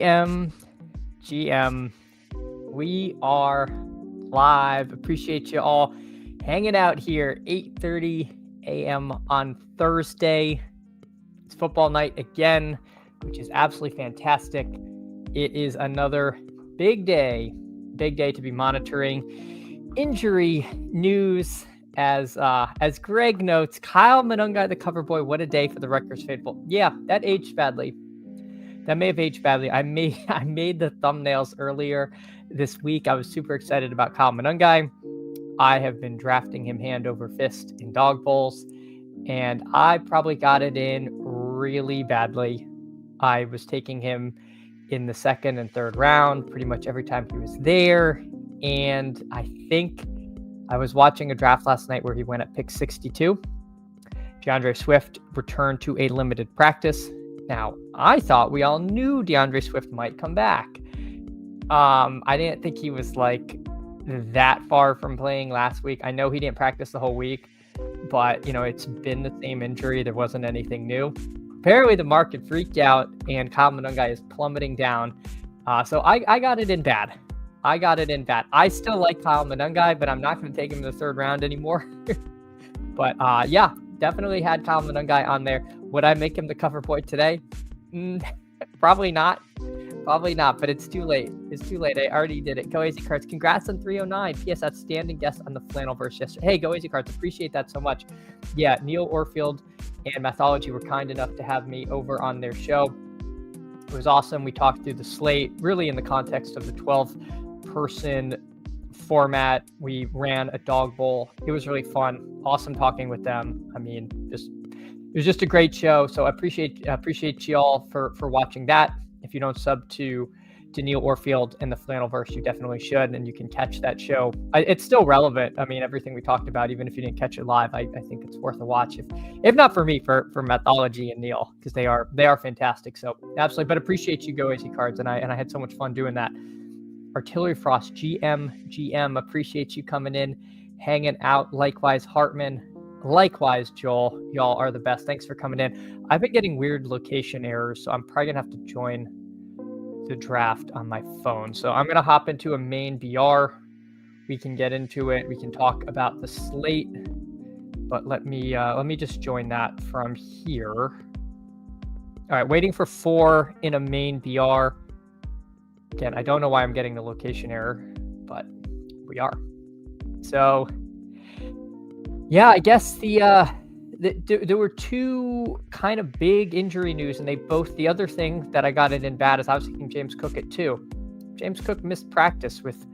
GM, we are live. Appreciate you all hanging out here, 8:30 a.m. on Thursday. It's football night again, which is absolutely fantastic. It is another big day to be monitoring injury news. As Greg notes, Kyle Monungai, the cover boy, what a day for the Rutgers faithful. Yeah, that aged badly. That may have aged badly. I made the thumbnails earlier this week. I was super excited about Kyle Monungai. I have been drafting him hand over fist in Dawg Bowls, and I probably got it in really badly. I was taking him in the second and third round pretty much every time he was there, and I think I was watching a draft last night where he went at pick 62. DeAndre Swift returned to a limited practice. Now, I thought we all knew DeAndre Swift might come back. I didn't think he was like that far from playing last week. I know he didn't practice the whole week, but it's been the same injury. There wasn't anything new. Apparently the market freaked out and Kyle Monungai is plummeting down. So I got it in bad. I still like Kyle Monungai, but I'm not going to take him in the third round anymore. But yeah, definitely had Kyle Monungai on there. Would I make him the cover boy today? Probably not, but it's too late. I already did it. Go Easy Cards. Congrats on 309. P.S. Outstanding guest on the Flannelverse yesterday. Hey, Go Easy Cards. Appreciate that so much. Yeah, Neil Orfield and Mathology were kind enough to have me over on their show. It was awesome. We talked through the slate, really in the context of the 12-person format. We ran a Dawg Bowl. It was really fun. Awesome talking with them. I mean, it was just a great show. So I appreciate you all for watching that. If you don't sub to Neil Orfield and the Flannelverse, you definitely should, and you can catch that show. It's still relevant. I mean, everything we talked about, even if you didn't catch it live, I think it's worth a watch. If not for me, for Mathology and Neil, because they are fantastic. So absolutely, but appreciate you, Go Easy Cards, and I had so much fun doing that. Artillery Frost, GM, appreciate you coming in, hanging out. Likewise, Hartman. Likewise, Joel. Y'all are the best. Thanks for coming in. I've been getting weird location errors, so I'm probably going to have to join the draft on my phone. So I'm going to hop into a main BR. We can get into it. We can talk about the slate, but let me just join that from here. All right, waiting for 4 in a main BR. Again, I don't know why I'm getting the location error, but we are. So yeah, I guess there were two kind of big injury news, and the other thing that I got it in bad is I was thinking James Cook at 2. James Cook missed practice with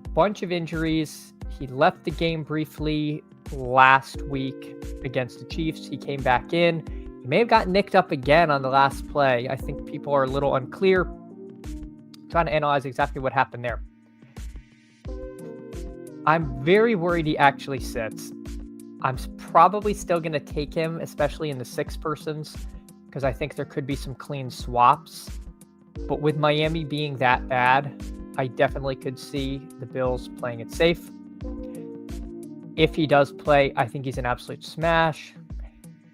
a bunch of injuries. He left the game briefly last week against the Chiefs. He came back in. He may have got nicked up again on the last play. I think people are a little unclear. Trying to analyze exactly what happened there. I'm very worried he actually sits. I'm probably still going to take him, especially in the 6 persons, because I think there could be some clean swaps. But with Miami being that bad, I definitely could see the Bills playing it safe. If he does play, I think he's an absolute smash.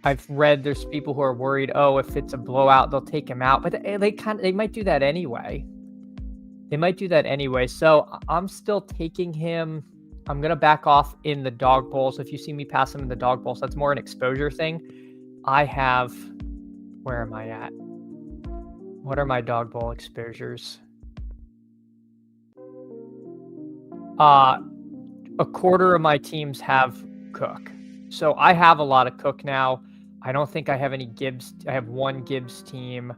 I've read there's people who are worried, if it's a blowout, they'll take him out. But they might do that anyway. So I'm still taking him. I'm going to back off in the Dawg Bowl. So if you see me pass him in the Dawg Bowl, so that's more an exposure thing. Where am I at? What are my Dawg Bowl exposures? A quarter of my teams have Cook. So I have a lot of Cook now. I don't think I have any Gibbs. I have one Gibbs team.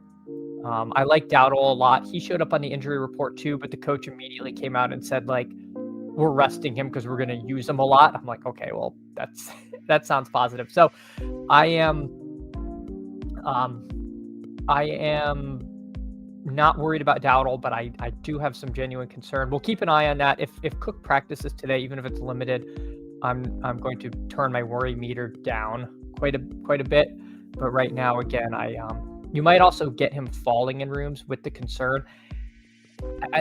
I like Dowdle a lot. He showed up on the injury report too, but the coach immediately came out and said, we're resting him because we're going to use him a lot. I'm like, okay, well, that sounds positive. So I am not worried about Dowdle, but I do have some genuine concern. We'll keep an eye on that. If Cook practices today, even if it's limited, I'm going to turn my worry meter down quite a bit. But right now, again, you might also get him falling in rooms with the concern.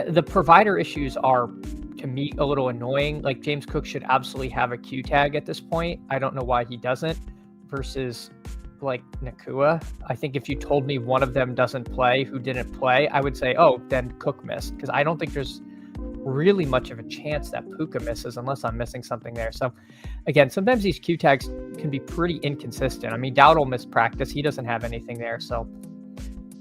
The provider issues are, to me, a little annoying. Like, James Cook should absolutely have a Q tag at this point. I don't know why he doesn't, versus like Nakua. I think if you told me one of them doesn't play, who didn't play, I would say, oh, then Cook missed, because I don't think there's really much of a chance that Puka misses unless I'm missing something there. So again, sometimes these Q tags can be pretty inconsistent. I mean, Dowd will miss practice. He doesn't have anything there. So,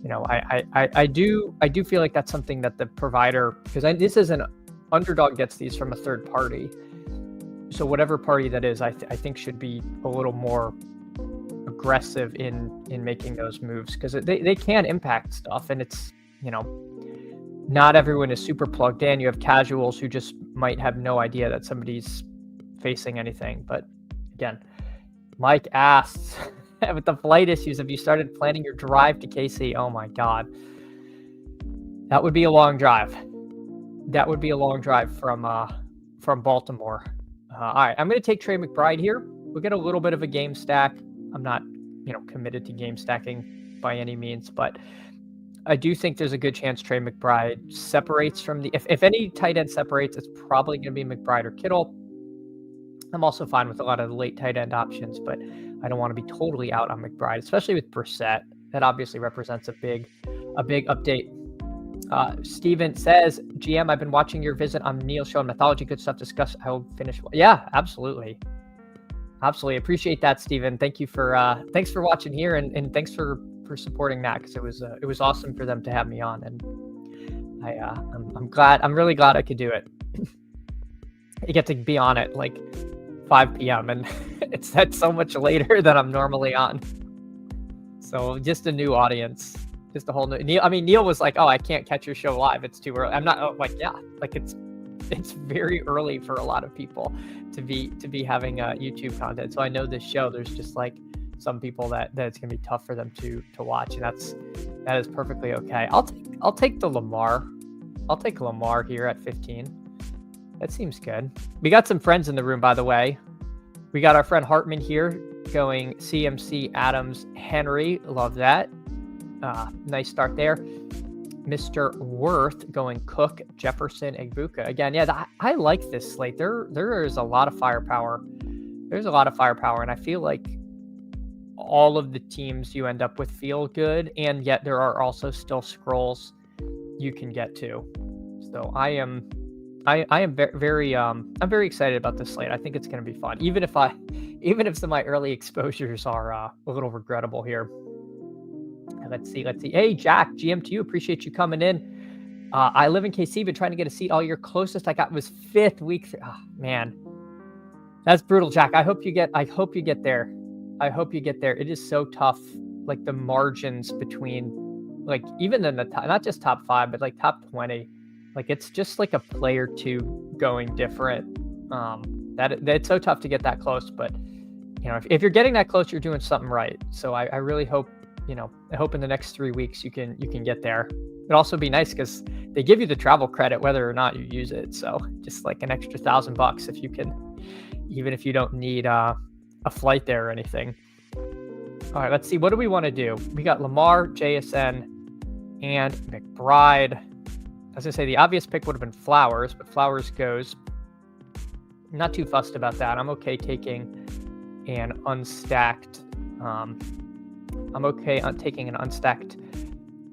you know, I do feel like that's something that the provider, because this is an Underdog gets these from a third party. So whatever party that is, I think should be a little more aggressive in making those moves, because they can impact stuff, and it's, you know, not everyone is super plugged in. You have casuals who just might have no idea that somebody's facing anything. But again, Mike asks, with the flight issues, have you started planning your drive to KC? Oh my God. That would be a long drive. That would be a long drive from Baltimore. All right, I'm going to take Trey McBride here. We'll get a little bit of a game stack. I'm not, you know, committed to game stacking by any means, but I do think there's a good chance Trey McBride separates from the, if any tight end separates, it's probably going to be McBride or Kittle. I'm also fine with a lot of the late tight end options, but I don't want to be totally out on McBride, especially with Brissett. That obviously represents a big update. Steven says, GM, I've been watching your visit on Neil's show and Mythology. Good stuff discussed. I will finish. Yeah, absolutely. Absolutely. Appreciate that, Steven. Thank you for, thanks for watching here, and thanks for supporting that, because it was awesome for them to have me on, and I'm really glad I could do it. You get to be on at like 5 p.m. and it's set so much later than I'm normally on. So just a new audience, just a whole new. Neil was like, "Oh, I can't catch your show live. It's too early." I'm not like, yeah, like it's very early for a lot of people to be having YouTube content. So I know this show, there's just like some people that it's gonna be tough for them to watch, and that is perfectly okay. I'll take the Lamar. I'll take Lamar here at 15. That seems good. We got some friends in the room, by the way. We got our friend Hartman here going CMC, Adams, Henry. Love that. Nice start there. Mr. Worth going Cook, Jefferson, Egbuka. Again, yeah, I like this slate. There is a lot of firepower. There's a lot of firepower, and I feel like all of the teams you end up with feel good, and yet there are also still scrolls you can get to. So I am very I'm very excited about this slate. I think it's going to be fun, even if some of my early exposures are a little regrettable here. Let's see. Hey, Jack, GM to you. Appreciate you coming in. I live in KC, but trying to get a seat all year. Closest I got was 5th week. Oh, man, that's brutal, Jack. I hope you get there. I hope you get there. It is so tough. Like the margins between, like, even in the top, not just top 5, but like top 20. Like it's just like a play or two going different. That it's so tough to get that close. But you know, if you're getting that close, you're doing something right. So I really hope, you know, I hope in the next 3 weeks you can get there. It'd also be nice because they give you the travel credit whether or not you use it. So just like an extra $1,000 if you can, even if you don't need a flight there or anything. All right, let's see. What do we want to do? We got Lamar, JSN, and McBride. I was going to say the obvious pick would have been Flowers, but Flowers goes. I'm not too fussed about that. I'm okay taking an unstacked. I'm okay on taking an unstacked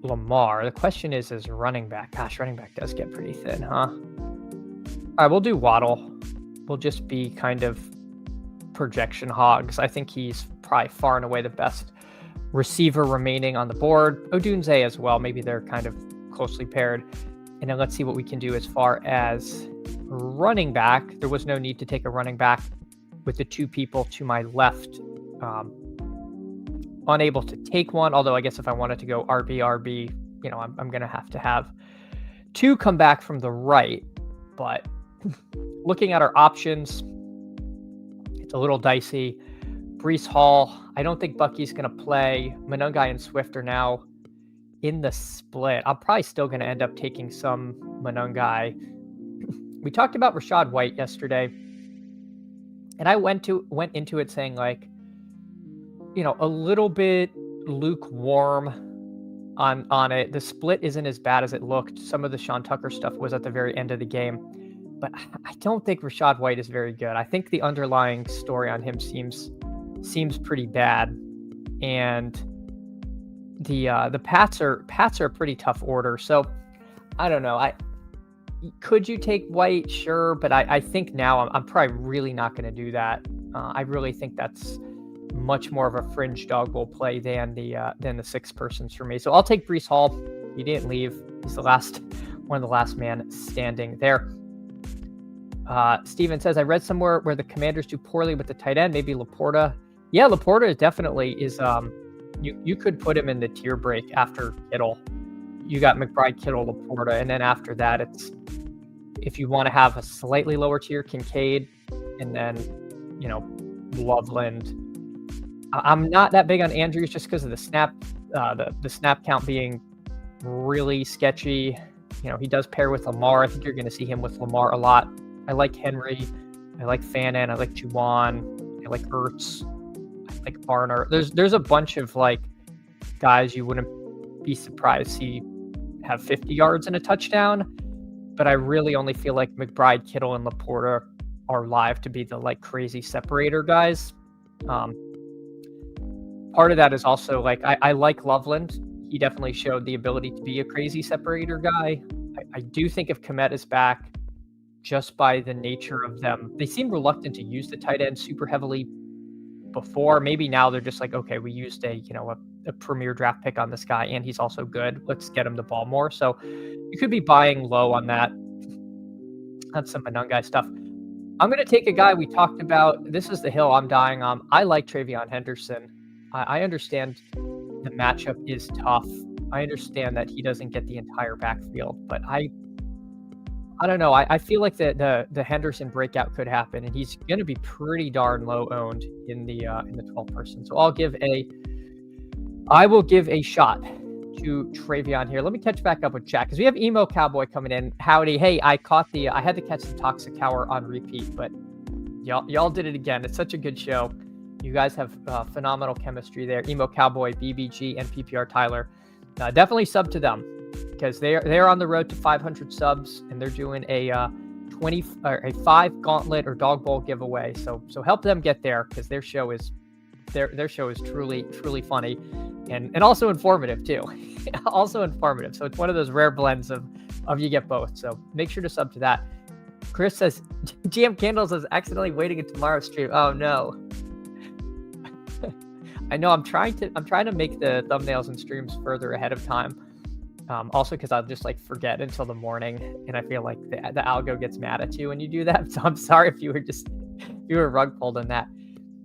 Lamar. The question is running back. Gosh, running back does get pretty thin, huh? All right, we'll do Waddle. We'll just be kind of projection hogs. I think he's probably far and away the best receiver remaining on the board. Odunze as well. Maybe they're kind of closely paired. And then let's see what we can do as far as running back. There was no need to take a running back with the 2 people to my left. Unable to take one, although I guess if I wanted to go RB, you know, I'm going to have 2 come back from the right. But looking at our options, it's a little dicey. Breece Hall, I don't think Bucky's going to play. Monungai and Swift are now in the split. I'm probably still going to end up taking some Monungai. We talked about Rachaad White yesterday, and I went into it saying, like, you know, a little bit lukewarm on it. The split isn't as bad as it looked. Some of the Sean Tucker stuff was at the very end of the game, but I don't think Rachaad White is very good. I think the underlying story on him seems pretty bad, and the Pats are a pretty tough order. So I don't know. Could you take White? Sure, but I think now I'm probably really not going to do that. I really think that's much more of a fringe dog bowl play than the 6 persons for me. So I'll take Breece Hall. He didn't leave. He's one of the last man standing there. Steven says, I read somewhere where the Commanders do poorly with the tight end, maybe Laporta. Yeah, Laporta definitely is. You could put him in the tier break after Kittle. You got McBride, Kittle, Laporta, and then after that, it's if you want to have a slightly lower tier, Kincaid, and then Loveland. I'm not that big on Andrews just because of the snap, the snap count being really sketchy. He does pair with Lamar. I think you're going to see him with Lamar a lot. I like Henry. I like Fannin. I like Juwan. I like Ertz. I like Barner. There's a bunch of guys you wouldn't be surprised to see have 50 yards and a touchdown. But I really only feel like McBride, Kittle, and Laporta are live to be the crazy separator guys. Part of that is also I like Loveland. He definitely showed the ability to be a crazy separator guy. I do think if Kmet is back, just by the nature of them, they seem reluctant to use the tight end super heavily before. Maybe now they're just okay, we used a premier draft pick on this guy, and he's also good. Let's get him the ball more. So you could be buying low on that. That's some Manungai stuff. I'm going to take a guy we talked about. This is the hill I'm dying on. I like Travion Henderson. I understand the matchup is tough. I understand that he doesn't get the entire backfield, but I don't know. I feel like the Henderson breakout could happen, and he's going to be pretty darn low owned in the 12 person. So I will give a shot to Travion here. Let me catch back up with chat because we have Emo Cowboy coming in. Howdy. Hey, I had to catch the Toxic Hour on repeat, but y'all did it again. It's such a good show. You guys have phenomenal chemistry there. Emo Cowboy, BBG, and PPR Tyler. Definitely sub to them because they're on the road to 500 subs, and they're doing a 5 gauntlet or Dawg Bowl giveaway. So help them get there because their show is truly funny and also informative too. Also informative. So it's one of those rare blends of you get both. So make sure to sub to that. Chris says GM Candles is accidentally waiting until tomorrow's stream. Oh no. I know I'm trying to make the thumbnails and streams further ahead of time. Also because I'll just forget until the morning, and I feel like the algo gets mad at you when you do that. So I'm sorry if you were rug pulled on that.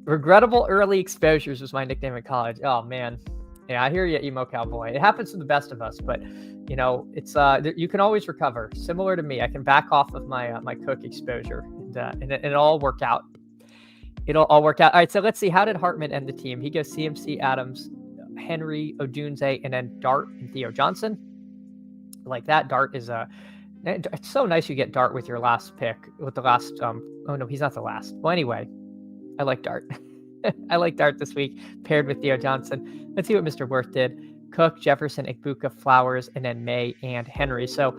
Regrettable early exposures was my nickname in college. Oh man. Yeah, I hear you, Emo Cowboy. It happens to the best of us, but it's you can always recover. Similar to me, I can back off of my Cook exposure, and it'll all work out. It'll all work out. All right, so let's see. How did Hartman end the team? He goes CMC, Adams, Henry, Odunze, and then Dart and Theo Johnson. Like that. Dart is it's so nice you get Dart with your last pick, with the last. Oh no, he's not the last. Well, anyway, I like Dart. I like Dart this week, paired with Theo Johnson. Let's see what Mr. Worth did. Cook, Jefferson, Igbuka, Flowers, and then May and Henry. So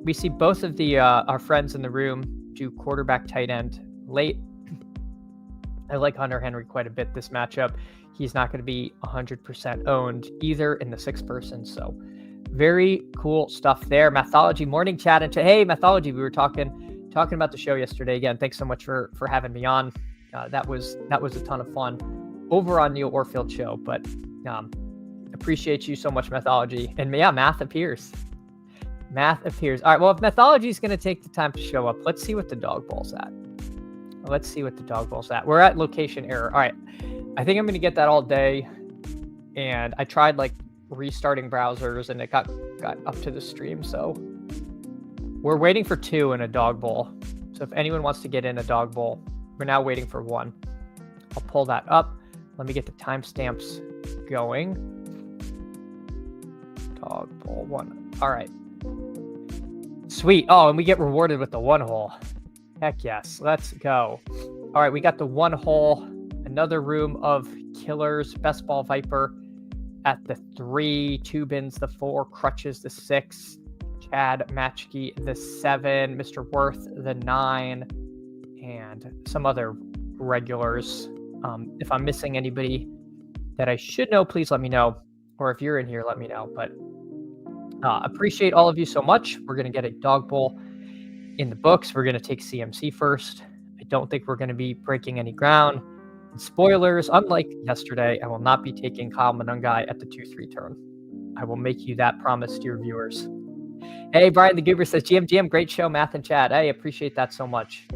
we see both of the our friends in the room do quarterback, tight end late. I like Hunter Henry quite a bit this matchup. He's not going to be 100% owned either in the 6 person. So very cool stuff there. Mathology morning chat and hey, Mathology, we were talking about the show yesterday. Again, thanks so much for having me on. That was a ton of fun over on Neil Orfield show, but appreciate you so much, Mathology. And yeah, Math appears. All right. Well, if Mathology is going to take the time to show up, let's see what the Dawg Bowl's at. We're at location error. All right. I think I'm going to get that all day. And I tried restarting browsers and it got up to the stream. So we're waiting for 2 in a Dawg Bowl. So if anyone wants to get in a Dawg Bowl, we're now waiting for 1. I'll pull that up. Let me get the timestamps going. Dawg Bowl 1. All right. Sweet. Oh, and we get rewarded with the 1 hole. Heck yes. Let's go. All right. We got the 1 hole. Another room of killers. Best Ball Viper at the 3. Tubins the 4. Crutches the 6. Chad Matchkey the 7. Mr. Worth the 9. And some other regulars. If I'm missing anybody, that I should know, please let me know. Or if you're in here, let me know. But appreciate all of you so much. We're going to get a Dawg Bowl in the books. We're going to take CMC first. I don't think we're going to be breaking any ground. And spoilers, unlike yesterday, I will not be taking Kyle Manungai at the 2-3 turn. I will make you that promise to your viewers. Hey, Brian the Goober says, GM, great show, math and chat. I appreciate that so much.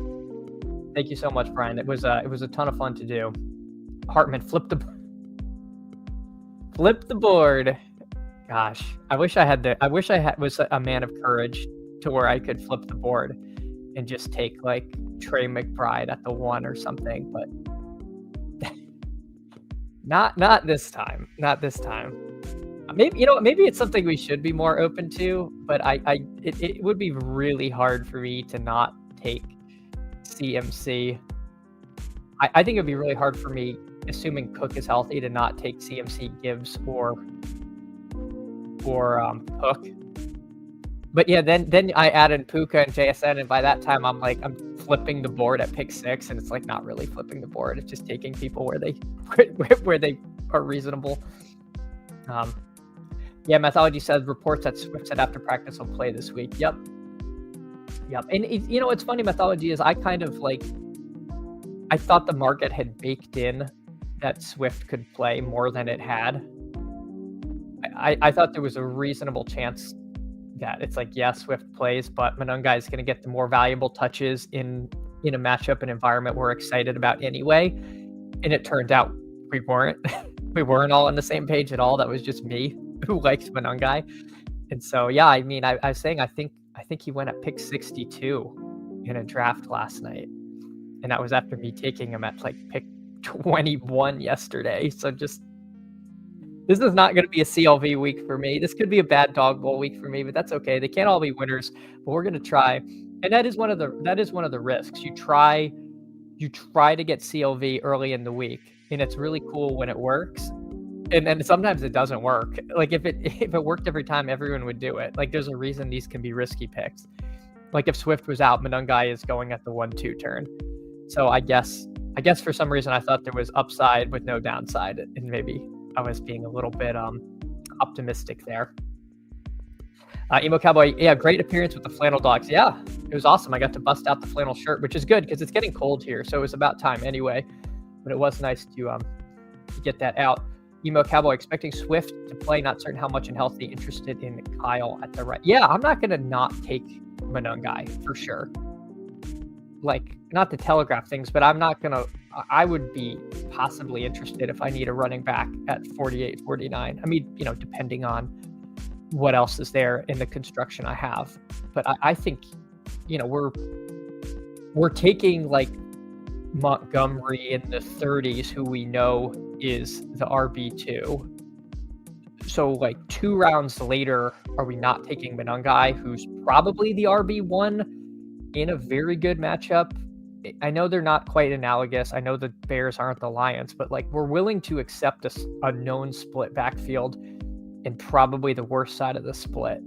Thank you so much, Brian. It was a ton of fun to do. Hartman, flip the board. Gosh, I wish I was a man of courage to where I could flip the board and just take like Trey McBride at the 1 or something, but not this time. Not this time. Maybe it's something we should be more open to, but it would be really hard for me to not take CMC. I think it'd be really hard for me, assuming Cook is healthy, to not take CMC, Gibbs, or Cook. But yeah, then I add in Puka and JSN, and by that time I'm flipping the board at pick 6, and it's like not really flipping the board. It's just taking people where they are reasonable. Yeah, Methodology says reports that Swift said after practice will play this week. Yep. And it's funny, Methodology is I kind of I thought the market had baked in that Swift could play more than it had. I thought there was a reasonable chance that it's Swift plays, but Manungai is going to get the more valuable touches in a matchup and environment we're excited about anyway. And it turned out we weren't. We weren't all on the same page at all. That was just me who likes Manungai. And so, yeah, I mean, I was saying I think he went at pick 62 in a draft last night. And that was after me taking him at pick 21 yesterday. So this is not going to be a CLV week for me. This could be a bad Dawg Bowl week for me, but that's okay. They can't all be winners, but we're going to try. And that is one of the risks. You try to get CLV early in the week, and it's really cool when it works. And then sometimes it doesn't work. If it worked every time, everyone would do it. There's a reason these can be risky picks. If Swift was out, Manungai is going at the 1-2 turn. So I guess for some reason I thought there was upside with no downside, and maybe I was being a little bit optimistic there. Emo Cowboy, yeah, great appearance with the flannel dogs. Yeah, it was awesome. I got to bust out the flannel shirt, which is good because it's getting cold here, so it was about time anyway. But it was nice to get that out. Emo Cowboy, expecting Swift to play, not certain how much and healthy, interested in Kyle at the right. Yeah, I'm not going to not take Manungai for sure. Not to telegraph things, but I would be possibly interested if I need a running back at 48, 49. I mean, depending on what else is there in the construction I have. But I think, we're taking Montgomery in the 30s, who we know is the RB2. So 2 rounds later, are we not taking Manungai, who's probably the RB1 in a very good matchup? I know they're not quite analogous. I know the Bears aren't the Lions, but we're willing to accept a known split backfield and probably the worst side of the split.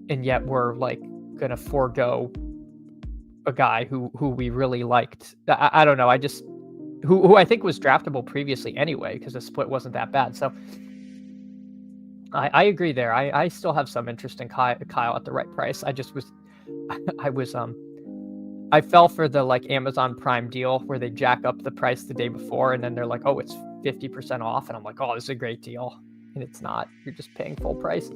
And yet we're going to forego a guy who we really liked. I don't know. Who I think was draftable previously anyway, because the split wasn't that bad. So I agree there. I still have some interest in Kyle at the right price. I fell for the Amazon Prime deal where they jack up the price the day before and then they're like, oh, it's 50% off. And I'm like, oh, this is a great deal. And it's not. You're just paying full price.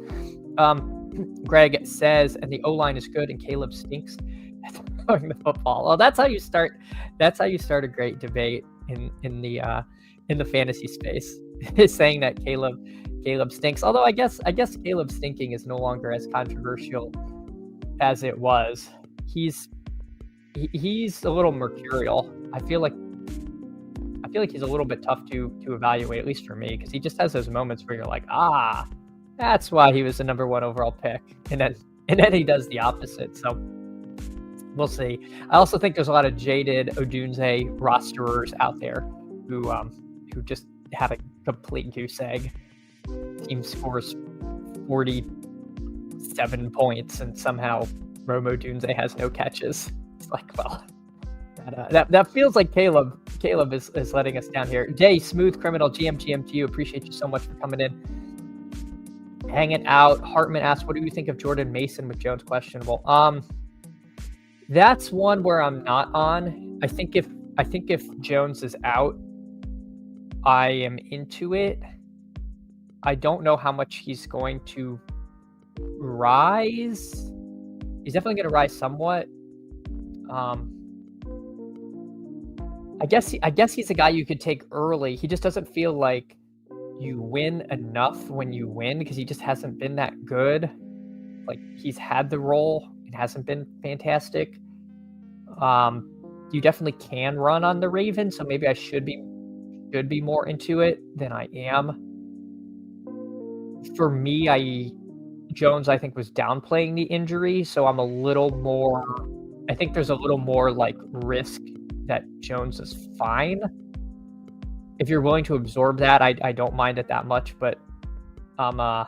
Greg says, and the O-line is good and Caleb stinks at throwing the football. Well, that's how you start a great debate in the fantasy space. Is saying that Caleb stinks. Although I guess Caleb stinking is no longer as controversial as it was. He's a little mercurial. I feel like he's a little bit tough to evaluate, at least for me, because he just has those moments where you're like, that's why he was the number 1 overall pick, and then he does the opposite. So we'll see. I also think there's a lot of jaded Odunze rosterers out there who just have a complete goose egg. Team scores 47 points, and somehow Rome Odunze has no catches. It's well, that feels like Caleb Caleb is letting us down here. Jay, Smooth Criminal, GM to you. Appreciate you so much for coming in. Hanging out. Hartman asks, what do you think of Jordan Mason with Jones questionable? That's one where I'm not on. I think if Jones is out, I am into it. I don't know how much he's going to rise. He's definitely going to rise somewhat. I guess he's a guy you could take early. He just doesn't feel like you win enough when you win because he just hasn't been that good. Like, he's had the role. It hasn't been fantastic. You definitely can run on the Ravens, so maybe I should be more into it than I am. For me, Jones, I think, was downplaying the injury, so I'm a little more. I think there's a little more like risk that Jones is fine. If you're willing to absorb that, I don't mind it that much, but I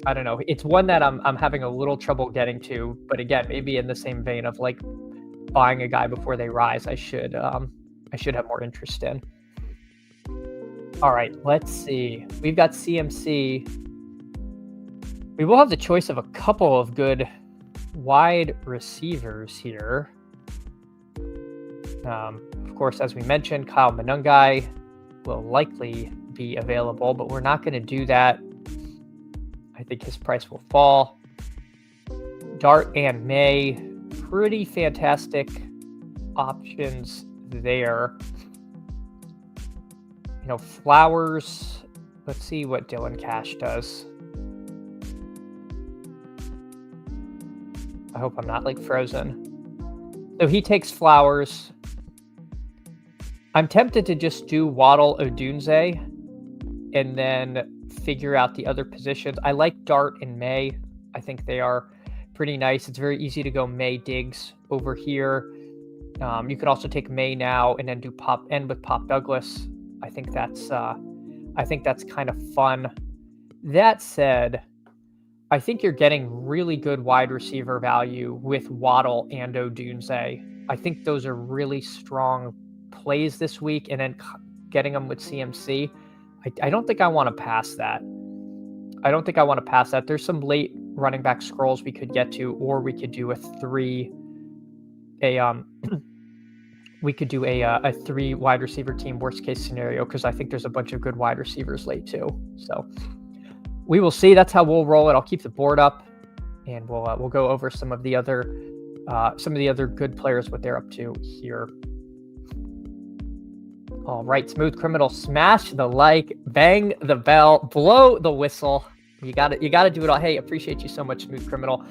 don't know. It's one that I'm having a little trouble getting to, but again, maybe in the same vein of like buying a guy before they rise, I should have more interest in. All right, let's see. We've got CMC. We will have the choice of a couple of good wide receivers here. Of course, as we mentioned, Kyle Monungai will likely be available, but we're not going to do that. I think his price will fall. Dart and May, pretty fantastic options there. Flowers. Let's see what Dylan Cash does. I hope I'm not like frozen. So he takes Flowers. I'm tempted to just do Waddle Odunze and then figure out the other positions. I like Dart and May. I think they are pretty nice. It's very easy to go May Diggs over here. You can also take May now and then do end with Pop Douglas. I think that's kind of fun. That said, I think you're getting really good wide receiver value with Waddle and Odunze. I think those are really strong plays this week, and then getting them with CMC. I don't think I want to pass that. There's some late running back scrolls we could get to, or we could do a three wide receiver team worst case scenario, because I think there's a bunch of good wide receivers late too. So we will see. That's how we'll roll it. I'll keep the board up, and we'll go over some of the other good players, what they're up to here. All right, Smooth Criminal, smash the like, bang the bell, blow the whistle. You got to do it all. Hey, appreciate you so much, Smooth Criminal.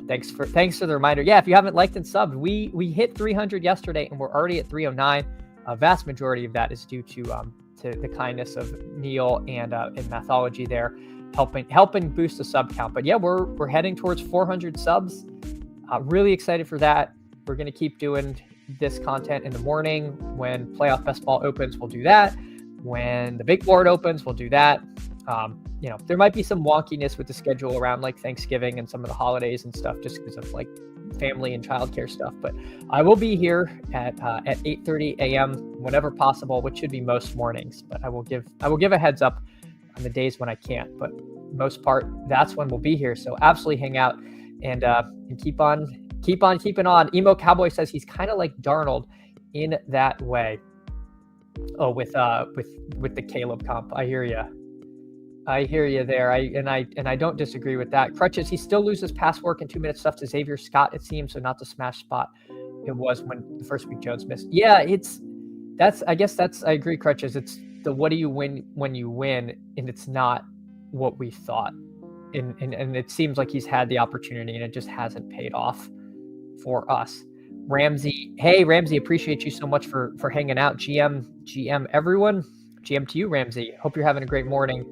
Thanks for the reminder. Yeah, if you haven't liked and subbed, we hit 300 yesterday, and we're already at 309. A vast majority of that is due to the kindness of Neil and Mathology there, helping boost the sub count. But yeah, we're heading towards 400 subs. Really excited for that. We're gonna keep doing this content in the morning. When playoff best ball opens, we'll do that. When the big board opens, we'll do that. There might be some wonkiness with the schedule around like Thanksgiving and some of the holidays and stuff, just because of like family and childcare stuff. But I will be here at 8:30 a.m. whenever possible, which should be most mornings. But I will give a heads up on the days when I can't. But most part, that's when we'll be here. So absolutely hang out and keep on keeping on. Emo Cowboy says he's kind of like Darnold in that way. Oh, with the Caleb comp. I hear you there. I don't disagree with that. Crutches, he still loses pass work and 2-minute stuff to Xavier Scott, it seems, so not the smash spot it was when the first week Jones missed. Yeah, I agree, Crutches. It's the what do you win when you win, and it's not what we thought. And it seems like he's had the opportunity and it just hasn't paid off for us. Ramsey, hey Ramsey, appreciate you so much for hanging out. GM everyone. GM to you, Ramsey. Hope you're having a great morning.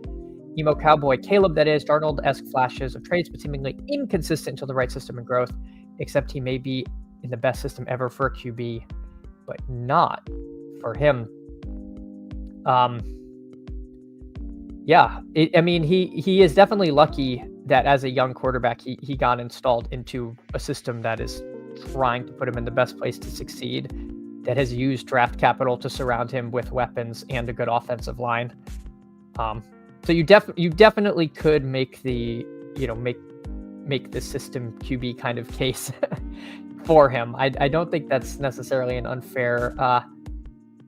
Emo Cowboy, Caleb, that is, Darnold-esque flashes of trades, but seemingly inconsistent until the right system and growth, except he may be in the best system ever for a QB, but not for him. He is definitely lucky that as a young quarterback, he got installed into a system that is trying to put him in the best place to succeed. that has used draft capital to surround him with weapons and a good offensive line. So you definitely could make the make the system QB kind of case for him. I don't think that's necessarily an unfair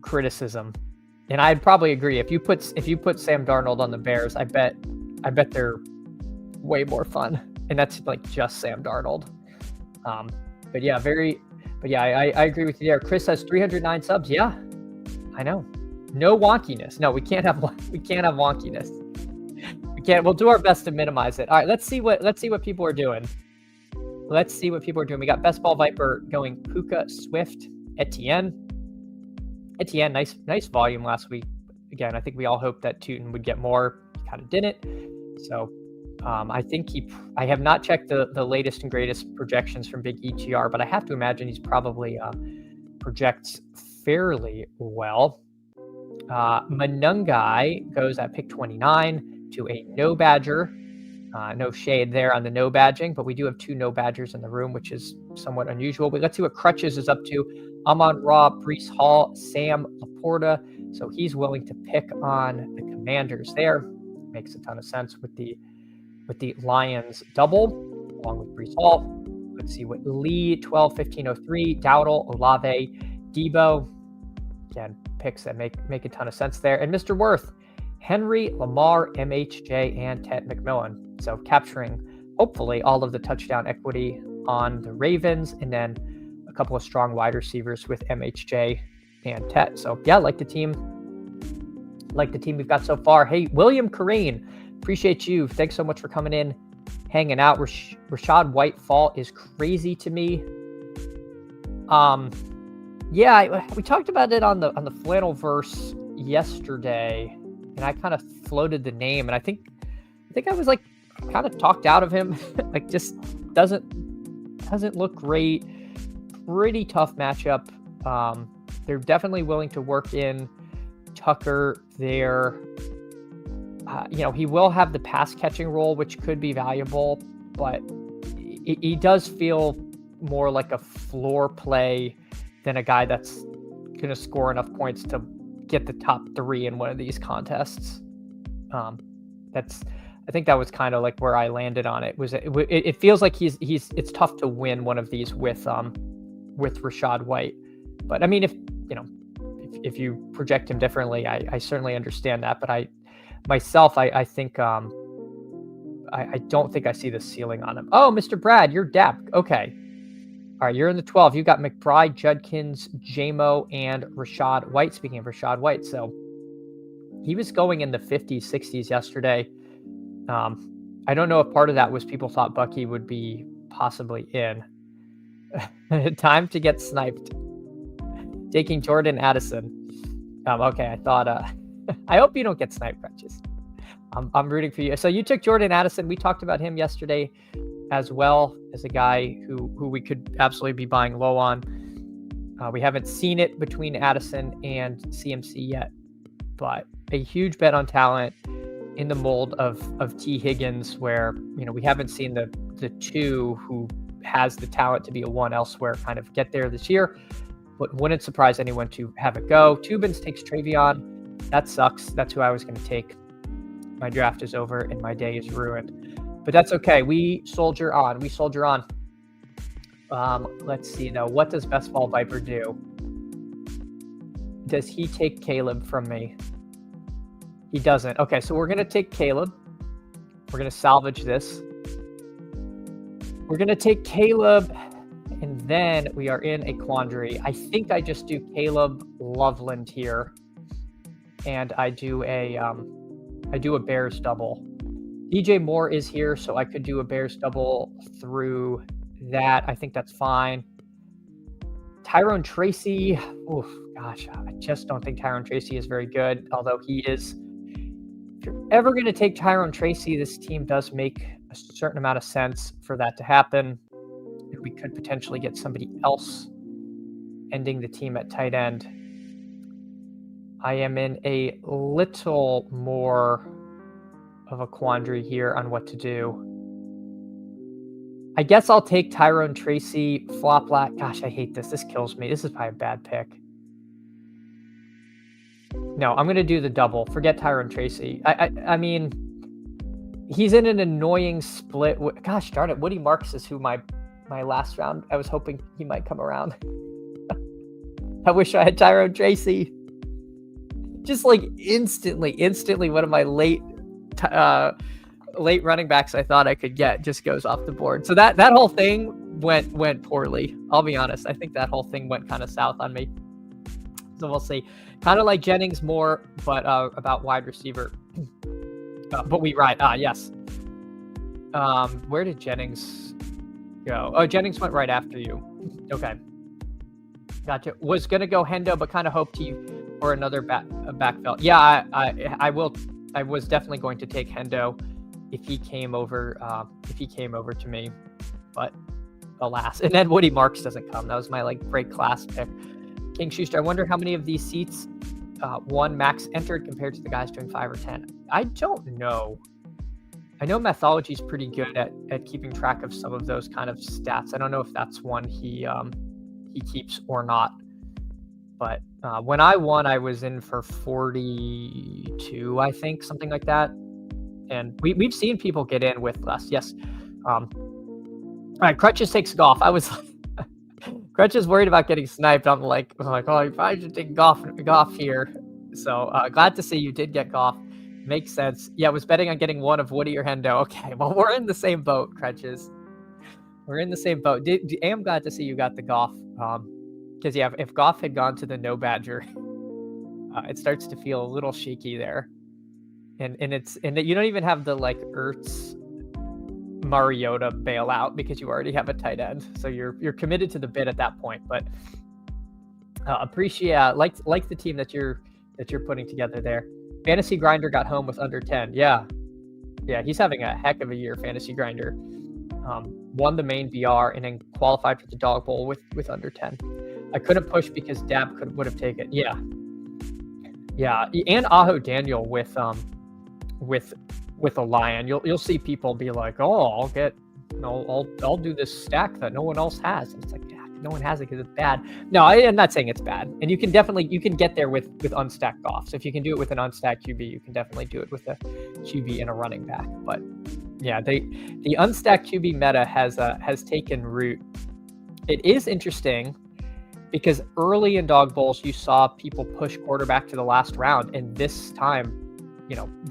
criticism, and I'd probably agree. If you put Sam Darnold on the Bears, I bet they're way more fun, and that's like just Sam Darnold. But yeah, I agree with you there. Chris has 309 subs. Yeah, I know. No wonkiness. No, we can't have wonkiness. We can't. We'll do our best to minimize it. All right, let's see what people are doing. We got Best Ball Viper going Puka, Swift, Etienne, nice volume last week. Again, I think we all hoped that Tootin would get more. He kind of didn't. So I think I have not checked the latest and greatest projections from Big ETR, but I have to imagine he's probably projects fairly well. Manungai goes at pick 29 to a no badger. No shade there on the no badging, but we do have 2 no badgers in the room, which is somewhat unusual. But let's see what Crutches is up to. Amon-Ra, Breece Hall, Sam Laporta. So he's willing to pick on the Commanders there. Makes a ton of sense with the Lions double, along with Breece Hall. Let's see what Lee, 12-15-03, Dowdle, Olave, Debo. Again, picks that make a ton of sense there. And Mr. Worth, Henry, Lamar, MHJ, and Ted McMillan. So capturing, hopefully, all of the touchdown equity on the Ravens, and then a couple of strong wide receivers with MHJ and Ted. So yeah, like the team we've got so far. Hey, William Corrine, appreciate you. Thanks so much for coming in, hanging out. Rachaad White fall is crazy to me. Yeah, we talked about it on the Flannelverse yesterday, and I kind of floated the name, and I think I was like kind of talked out of him. Like, just doesn't look great. Pretty tough matchup. They're definitely willing to work in Tucker there. He will have the pass catching role, which could be valuable, but he does feel more like a floor play than a guy that's going to score enough points to get the top 3 in one of these contests. I think that was kind of like where I landed on it. It feels like it's tough to win one of these with Rachaad White. But I mean, if you project him differently, I certainly understand that. But I think I don't think I see the ceiling on him. Oh, Mr. Brad, you're Dap. Okay. All right, you're in the 12. You've got McBride, Judkins, Jamo, and Rachaad White. Speaking of Rachaad White, so he was going in the 50s, 60s yesterday. I don't know if part of that was people thought Bucky would be possibly in. Time to get sniped. Taking Jordan Addison. Okay, I thought. I hope you don't get sniped, Crutches. I'm rooting for you. So you took Jordan Addison. We talked about him yesterday as well as a guy who we could absolutely be buying low on. We haven't seen it between Addison and CMC yet, but a huge bet on talent in the mold of T. Higgins, where we haven't seen the 2 who has the talent to be a 1 elsewhere kind of get there this year. But wouldn't surprise anyone to have it go. Tubins takes Travion. That sucks. That's who I was going to take. My draft is over and my day is ruined. But that's okay. We soldier on. Let's see, though. What does Best Ball Viper do? Does he take Caleb from me? He doesn't. Okay, so we're going to take Caleb. We're going to salvage this. We're going to take Caleb, and then we are in a quandary. I think I just do Caleb Loveland here, and I do a Bears double. DJ Moore is here, so I could do a Bears double through that. I think that's fine. Tyrone Tracy. Oh, gosh, I just don't think Tyrone Tracy is very good, although he is. If you're ever going to take Tyrone Tracy, this team does make a certain amount of sense for that to happen. We could potentially get somebody else ending the team at tight end. I am in a little more of a quandary here on what to do. I guess I'll take Tyrone Tracy, flop lat. Gosh, I hate this. This kills me. This is probably a bad pick. No, I'm gonna do the double. Forget Tyrone Tracy. I mean, he's in an annoying split. Gosh darn it, Woody Marks is who my last round. I was hoping he might come around. I wish I had Tyrone Tracy. Just like instantly, one of my late running backs I thought I could get just goes off the board. So that whole thing went poorly. I'll be honest. I think that whole thing went kind of south on me. So we'll see. Kind of like Jennings more, but about wide receiver. But we right. Yes. Where did Jennings go? Oh, Jennings went right after you. Okay. Gotcha. Was gonna go Hendo, but kind of hoped for another backfill. Yeah, I will. I was definitely going to take Hendo if he came over. If he came over to me, but alas. And then Woody Marks doesn't come. That was my break class pick. King Schuster. I wonder how many of these seats one max entered compared to the guys doing 5 or 10. I don't know. I know Mathology is pretty good at keeping track of some of those kind of stats. I don't know if that's one he keeps or not. But when I won, I was in for 42, I think, something like that. And we've seen people get in with less. Yes. All right, Crutches takes Goff. I was Crutches worried about getting sniped. I'm like, oh, you probably should take Goff here. So glad to see you did get Goff. Makes sense. Yeah, I was betting on getting one of Woody or Hendo. Okay, well, we're in the same boat, Crutches. We're in the same boat. I am glad to see you got the Goff. Because, yeah, if Goff had gone to the No Badger, it starts to feel a little shaky there. And you don't even have the, Ertz Mariota bailout because you already have a tight end. So you're committed to the bid at that point. But appreciate like the team that you're putting together there. Fantasy Grinder got home with under 10. Yeah, he's having a heck of a year. Fantasy Grinder won the main VR and then qualified for the Dawg Bowl with under 10. I couldn't push because Dab would have taken. Yeah, and Aho Daniel with a Lion. You'll see people be like, oh, I'll do this stack that no one else has. And it's like, yeah, no one has it because it's bad. No, I'm not saying it's bad. And you can get there with unstacked Goff. So if you can do it with an unstacked QB, you can definitely do it with a QB and a running back. But yeah, the unstacked QB meta has taken root. It is interesting because early in Dawg Bowls, you saw people push quarterback to the last round. And this time,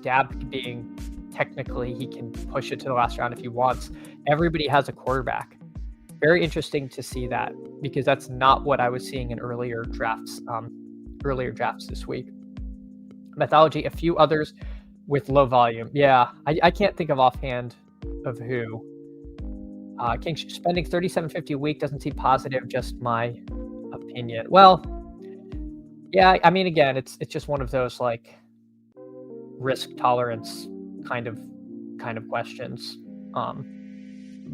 Dab being technically, he can push it to the last round if he wants. Everybody has a quarterback. Very interesting to see that because that's not what I was seeing in earlier drafts this week. Mythology, a few others with low volume. Yeah, I can't think of offhand of who. King spending $37.50 a week doesn't seem positive, just my opinion. Well, yeah, I mean, again, it's just one of those risk tolerance kind of questions.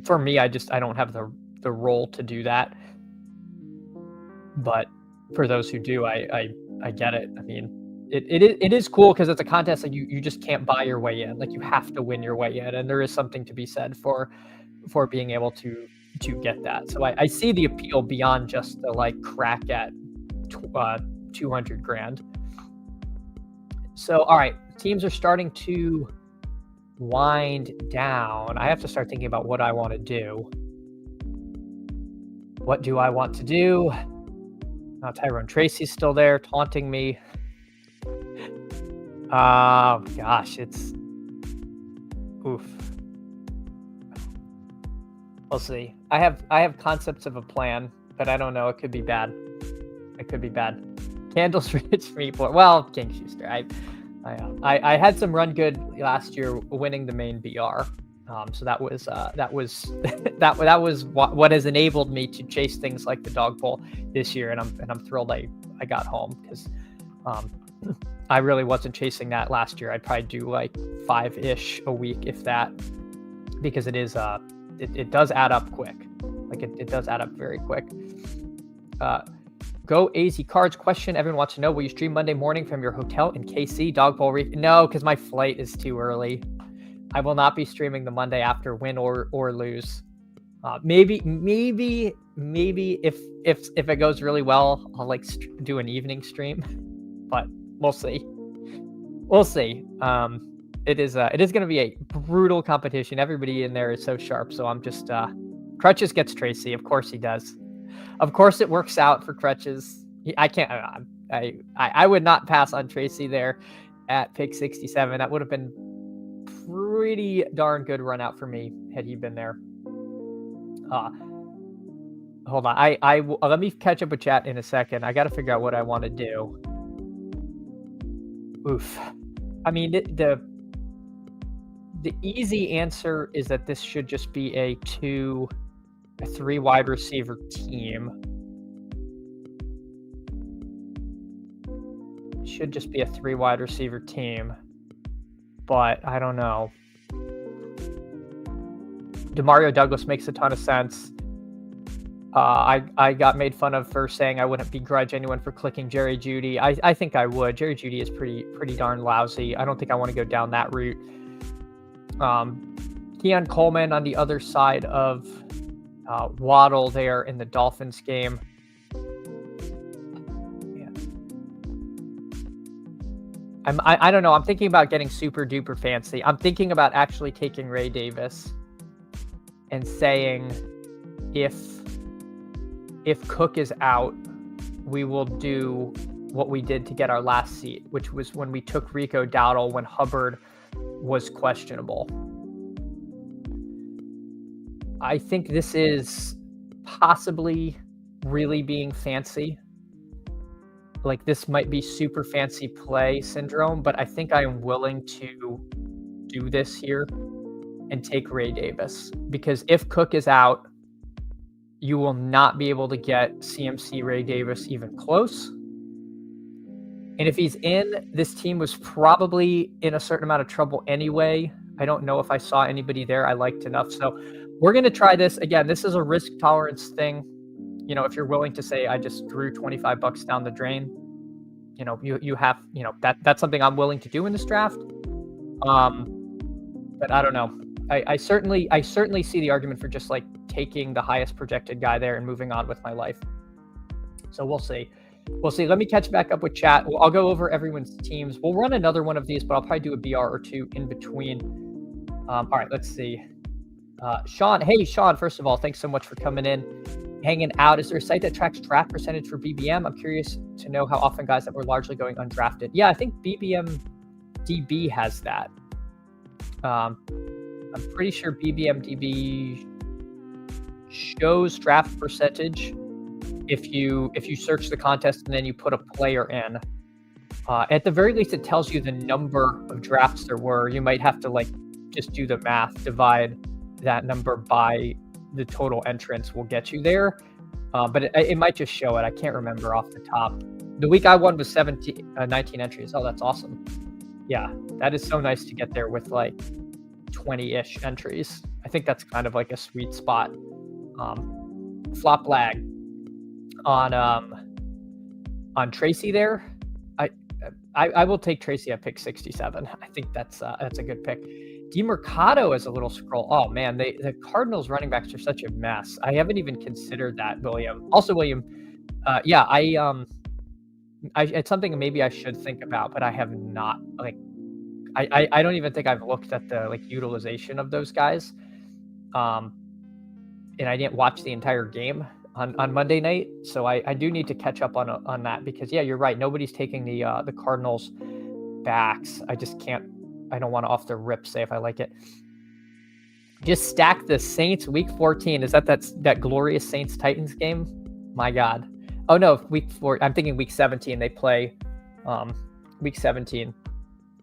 For me, I don't have the role to do that. But for those who do, I get it. I mean, it is cool because it's a contest that you just can't buy your way in. You have to win your way in, and there is something to be said for being able to get that. So I see the appeal beyond just the crack at 200 grand. So all right, teams are starting to wind down. I have to start thinking about what I want to do. What do I want to do? Tyrone Tracy's still there taunting me. Gosh, it's oof. We'll see. I have concepts of a plan, but I don't know. It could be bad. Candles rich Freeport. Well, King Schuster. I had some run good last year, winning the main BR. So that was that was what has enabled me to chase things like the Dawg Bowl this year, and I'm thrilled I got home because I really wasn't chasing that last year. I'd probably do 5-ish a week, if that, because it is it does add up quick. It does add up very quick. Go AZ Cards question. Everyone wants to know, will you stream Monday morning from your hotel in KC? Dawg Bowl Reef? No, because my flight is too early. I will not be streaming the Monday after, win or lose. Maybe if it goes really well, I'll do an evening stream. But We'll see. We'll see. It is going to be a brutal competition. Everybody in there is so sharp. So I'm just Crutches gets Tracy. Of course he does. Of course it works out for Crutches. I can't. I would not pass on Tracy there at pick 67. That would have been pretty darn good run out for me had he been there. Hold on. I let me catch up with chat in a second. I got to figure out what I want to do. Oof. I mean, the easy answer is that this should just be a 3 wide receiver team. It should just be a 3 wide receiver team, but I don't know. Demario Douglas makes a ton of sense. I got made fun of for saying I wouldn't begrudge anyone for clicking Jerry Jeudy. I think I would. Jerry Jeudy is pretty darn lousy. I don't think I want to go down that route. Keon Coleman on the other side of Waddle there in the Dolphins game. Yeah. I don't know. I'm thinking about getting super duper fancy. I'm thinking about actually taking Ray Davis and saying if Cook is out, we will do what we did to get our last seat, which was when we took Rico Dowdle when Hubbard was questionable. I think this is possibly really being fancy. Like, this might be super fancy play syndrome, but I think I am willing to do this here and take Ray Davis, because if Cook is out, you will not be able to get CMC Ray Davis even close. And if he's in, this team was probably in a certain amount of trouble anyway. I don't know if I saw anybody there I liked enough. So we're going to try this. Again, this is a risk tolerance thing. You know, if you're willing to say, I just threw $25 down the drain, you know, you have, you know, that's something I'm willing to do in this draft. But I don't know. I certainly see the argument for just like taking the highest projected guy there and moving on with my life. So we'll see. Let me catch back up with chat. I'll go over everyone's teams. We'll run another one of these, but I'll probably do a BR or two in between. All right, let's see. Sean. Hey, Sean, first of all, thanks so much for coming in, hanging out. Is there a site that tracks draft percentage for BBM? I'm curious to know how often guys that were largely going undrafted. Yeah, I think BBM DB has that. I'm pretty sure BBM DB shows draft percentage if you search the contest and then you put a player in. At the very least, it tells you the number of drafts there were. You might have to like just do the math, divide that number by the total entrants will get you there. But it might just show it. I can't remember off the top. The week I won was 19 entries. Oh, that's awesome. Yeah, that is so nice to get there with like 20-ish entries. I think that's kind of like a sweet spot. Flop lag on Tracy there. I will take Tracy at pick 67. I think that's a good pick. DeMercado is a little scroll. Oh man, the Cardinals running backs are such a mess. I haven't even considered that, William. Also, William, yeah, it's something maybe I should think about, but I have not. Like, I don't even think I've looked at the like utilization of those guys. And I didn't watch the entire game on Monday night, so I do need to catch up on that, because yeah, you're right. Nobody's taking the Cardinals backs. I just can't. I don't want to off the rip say if I like it. Just stack the Saints week 14. Is that glorious Saints Titans game? My God. Oh no, week 4. I'm thinking week 17. They play week 17.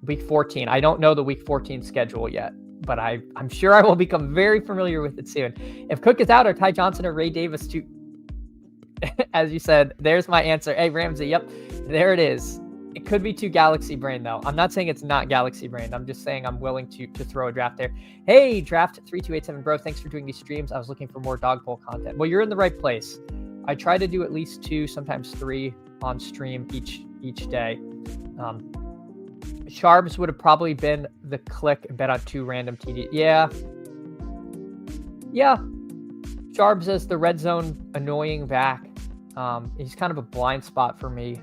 Week 14. I don't know the week 14 schedule yet, but I'm sure I will become very familiar with it soon. If Cook is out, or Ty Johnson or Ray Davis too, as you said, there's my answer. Hey, Ramsey, yep, there it is. It could be too Galaxy Brain, though. I'm not saying it's not Galaxy Brain. I'm just saying I'm willing to throw a draft there. Hey, Draft 3287 bro, thanks for doing these streams. I was looking for more Dawg Bowl content. Well, you're in the right place. I try to do at least 2, sometimes 3 on stream each day. Sharps would have probably been the click and bet on 2 random TD. Yeah. Sharps as the red zone annoying back. He's kind of a blind spot for me.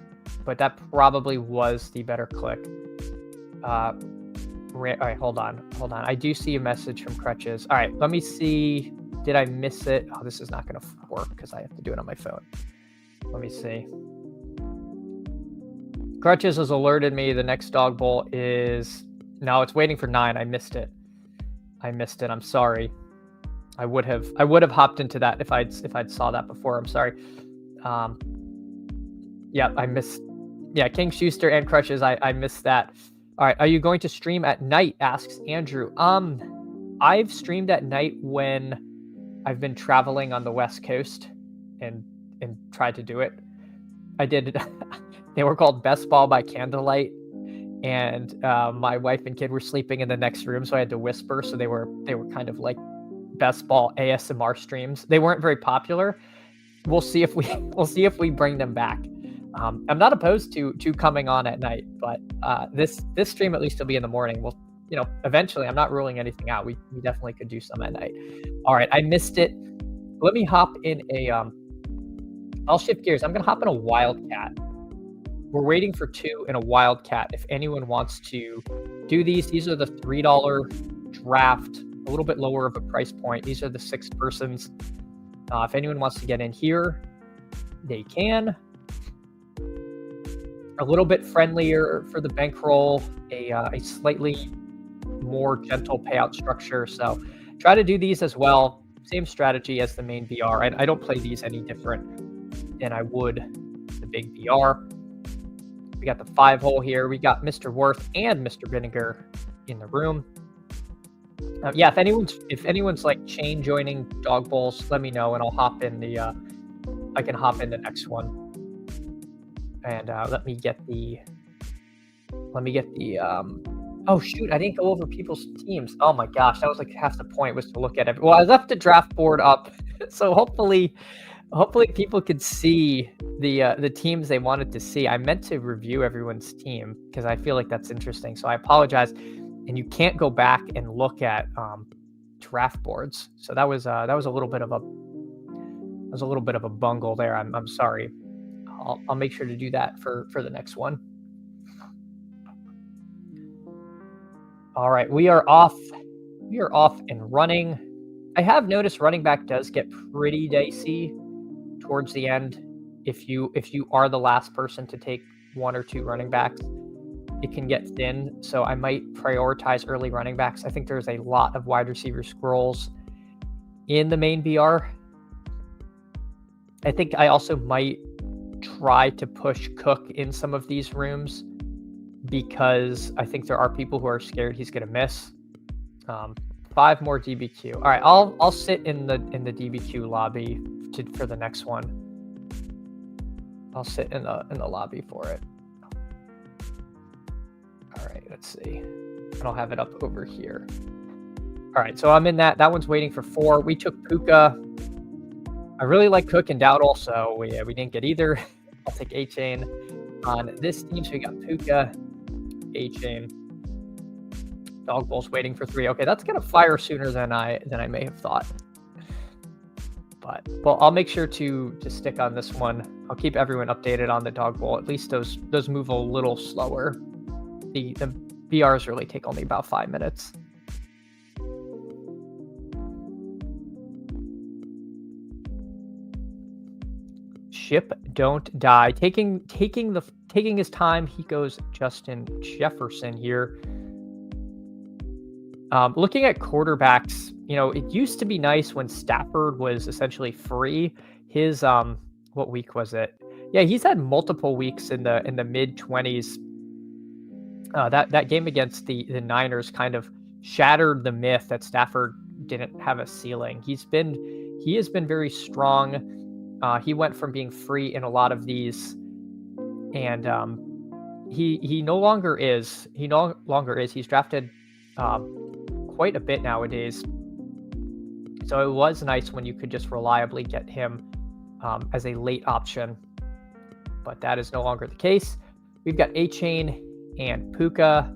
but that probably was the better click. All right, hold on. I do see a message from Crutches. All right, let me see. Did I miss it? Oh, this is not going to work because I have to do it on my phone. Let me see. Crutches has alerted me the next Dawg Bowl is... No, it's waiting for 9. I missed it. I'm sorry. I would have hopped into that if I'd saw that before. I'm sorry. Yeah, I missed. Yeah, King Schuster and Crutches. I missed that. All right, are you going to stream at night? Asks Andrew. I've streamed at night when I've been traveling on the West Coast and tried to do it. I did. They were called Best Ball by Candlelight, and my wife and kid were sleeping in the next room, so I had to whisper. So they were kind of like Best Ball ASMR streams. They weren't very popular. We'll see if we bring them back. I'm not opposed to coming on at night, but this stream at least will be in the morning. We'll, eventually, I'm not ruling anything out. We definitely could do some at night. All right, I missed it. Let me hop in a. I'll shift gears. I'm gonna hop in a Wildcat. We're waiting for 2 in a Wildcat. If anyone wants to do these are the $3 draft, a little bit lower of a price point. These are the 6 persons. If anyone wants to get in here, they can. A little bit friendlier for the bankroll, a slightly more gentle payout structure. So try to do these as well. Same strategy as the main VR. I don't play these any different than I would the big VR. We got the 5-hole here. We got Mr. Worth and Mr. Vinegar in the room. Yeah, if anyone's like chain joining Dawg Bowls, let me know and I'll hop in the. I can hop in the next one. And let me get the. Oh shoot! I didn't go over people's teams. Oh my gosh, that was like half the point was to look at it. Well, I left the draft board up, so hopefully people could see the teams they wanted to see. I meant to review everyone's team because I feel like that's interesting. So I apologize. And you can't go back and look at draft boards. So that was a little bit of a bungle there. I'm sorry. I'll make sure to do that for the next one. All right, we are off and running. I have noticed running back does get pretty dicey towards the end. If you are the last person to take 1 or 2 running backs, it can get thin. So I might prioritize early running backs. I think there's a lot of wide receiver scrolls in the main BR. I think I also might try to push Cook in some of these rooms because I think there are people who are scared he's going to miss. 5 more DBQ. All right, I'll sit in the DBQ lobby for the next one. I'll sit in the lobby for it. All right, let's see. And I'll have it up over here. All right, so I'm in that. That one's waiting for 4. We took Puka. I really like Cook and Dowdle, so we didn't get either. I'll take A-Chain on this team. So we got Puka, A-Chain. Dawg Bowl's waiting for 3. Okay, that's gonna fire sooner than I may have thought. But well, I'll make sure to stick on this one. I'll keep everyone updated on the Dawg Bowl. At least those move a little slower. The BRs really take only about 5 minutes. Ship don't die. Taking his time, he goes Justin Jefferson here. Looking at quarterbacks, it used to be nice when Stafford was essentially free. His what week was it? Yeah, he's had multiple weeks in the mid-20s. That game against the Niners kind of shattered the myth that Stafford didn't have a ceiling. He has been very strong. He went from being free in a lot of these, and he no longer is. He's drafted quite a bit nowadays. So it was nice when you could just reliably get him as a late option, but that is no longer the case. We've got A-Chain and Puka.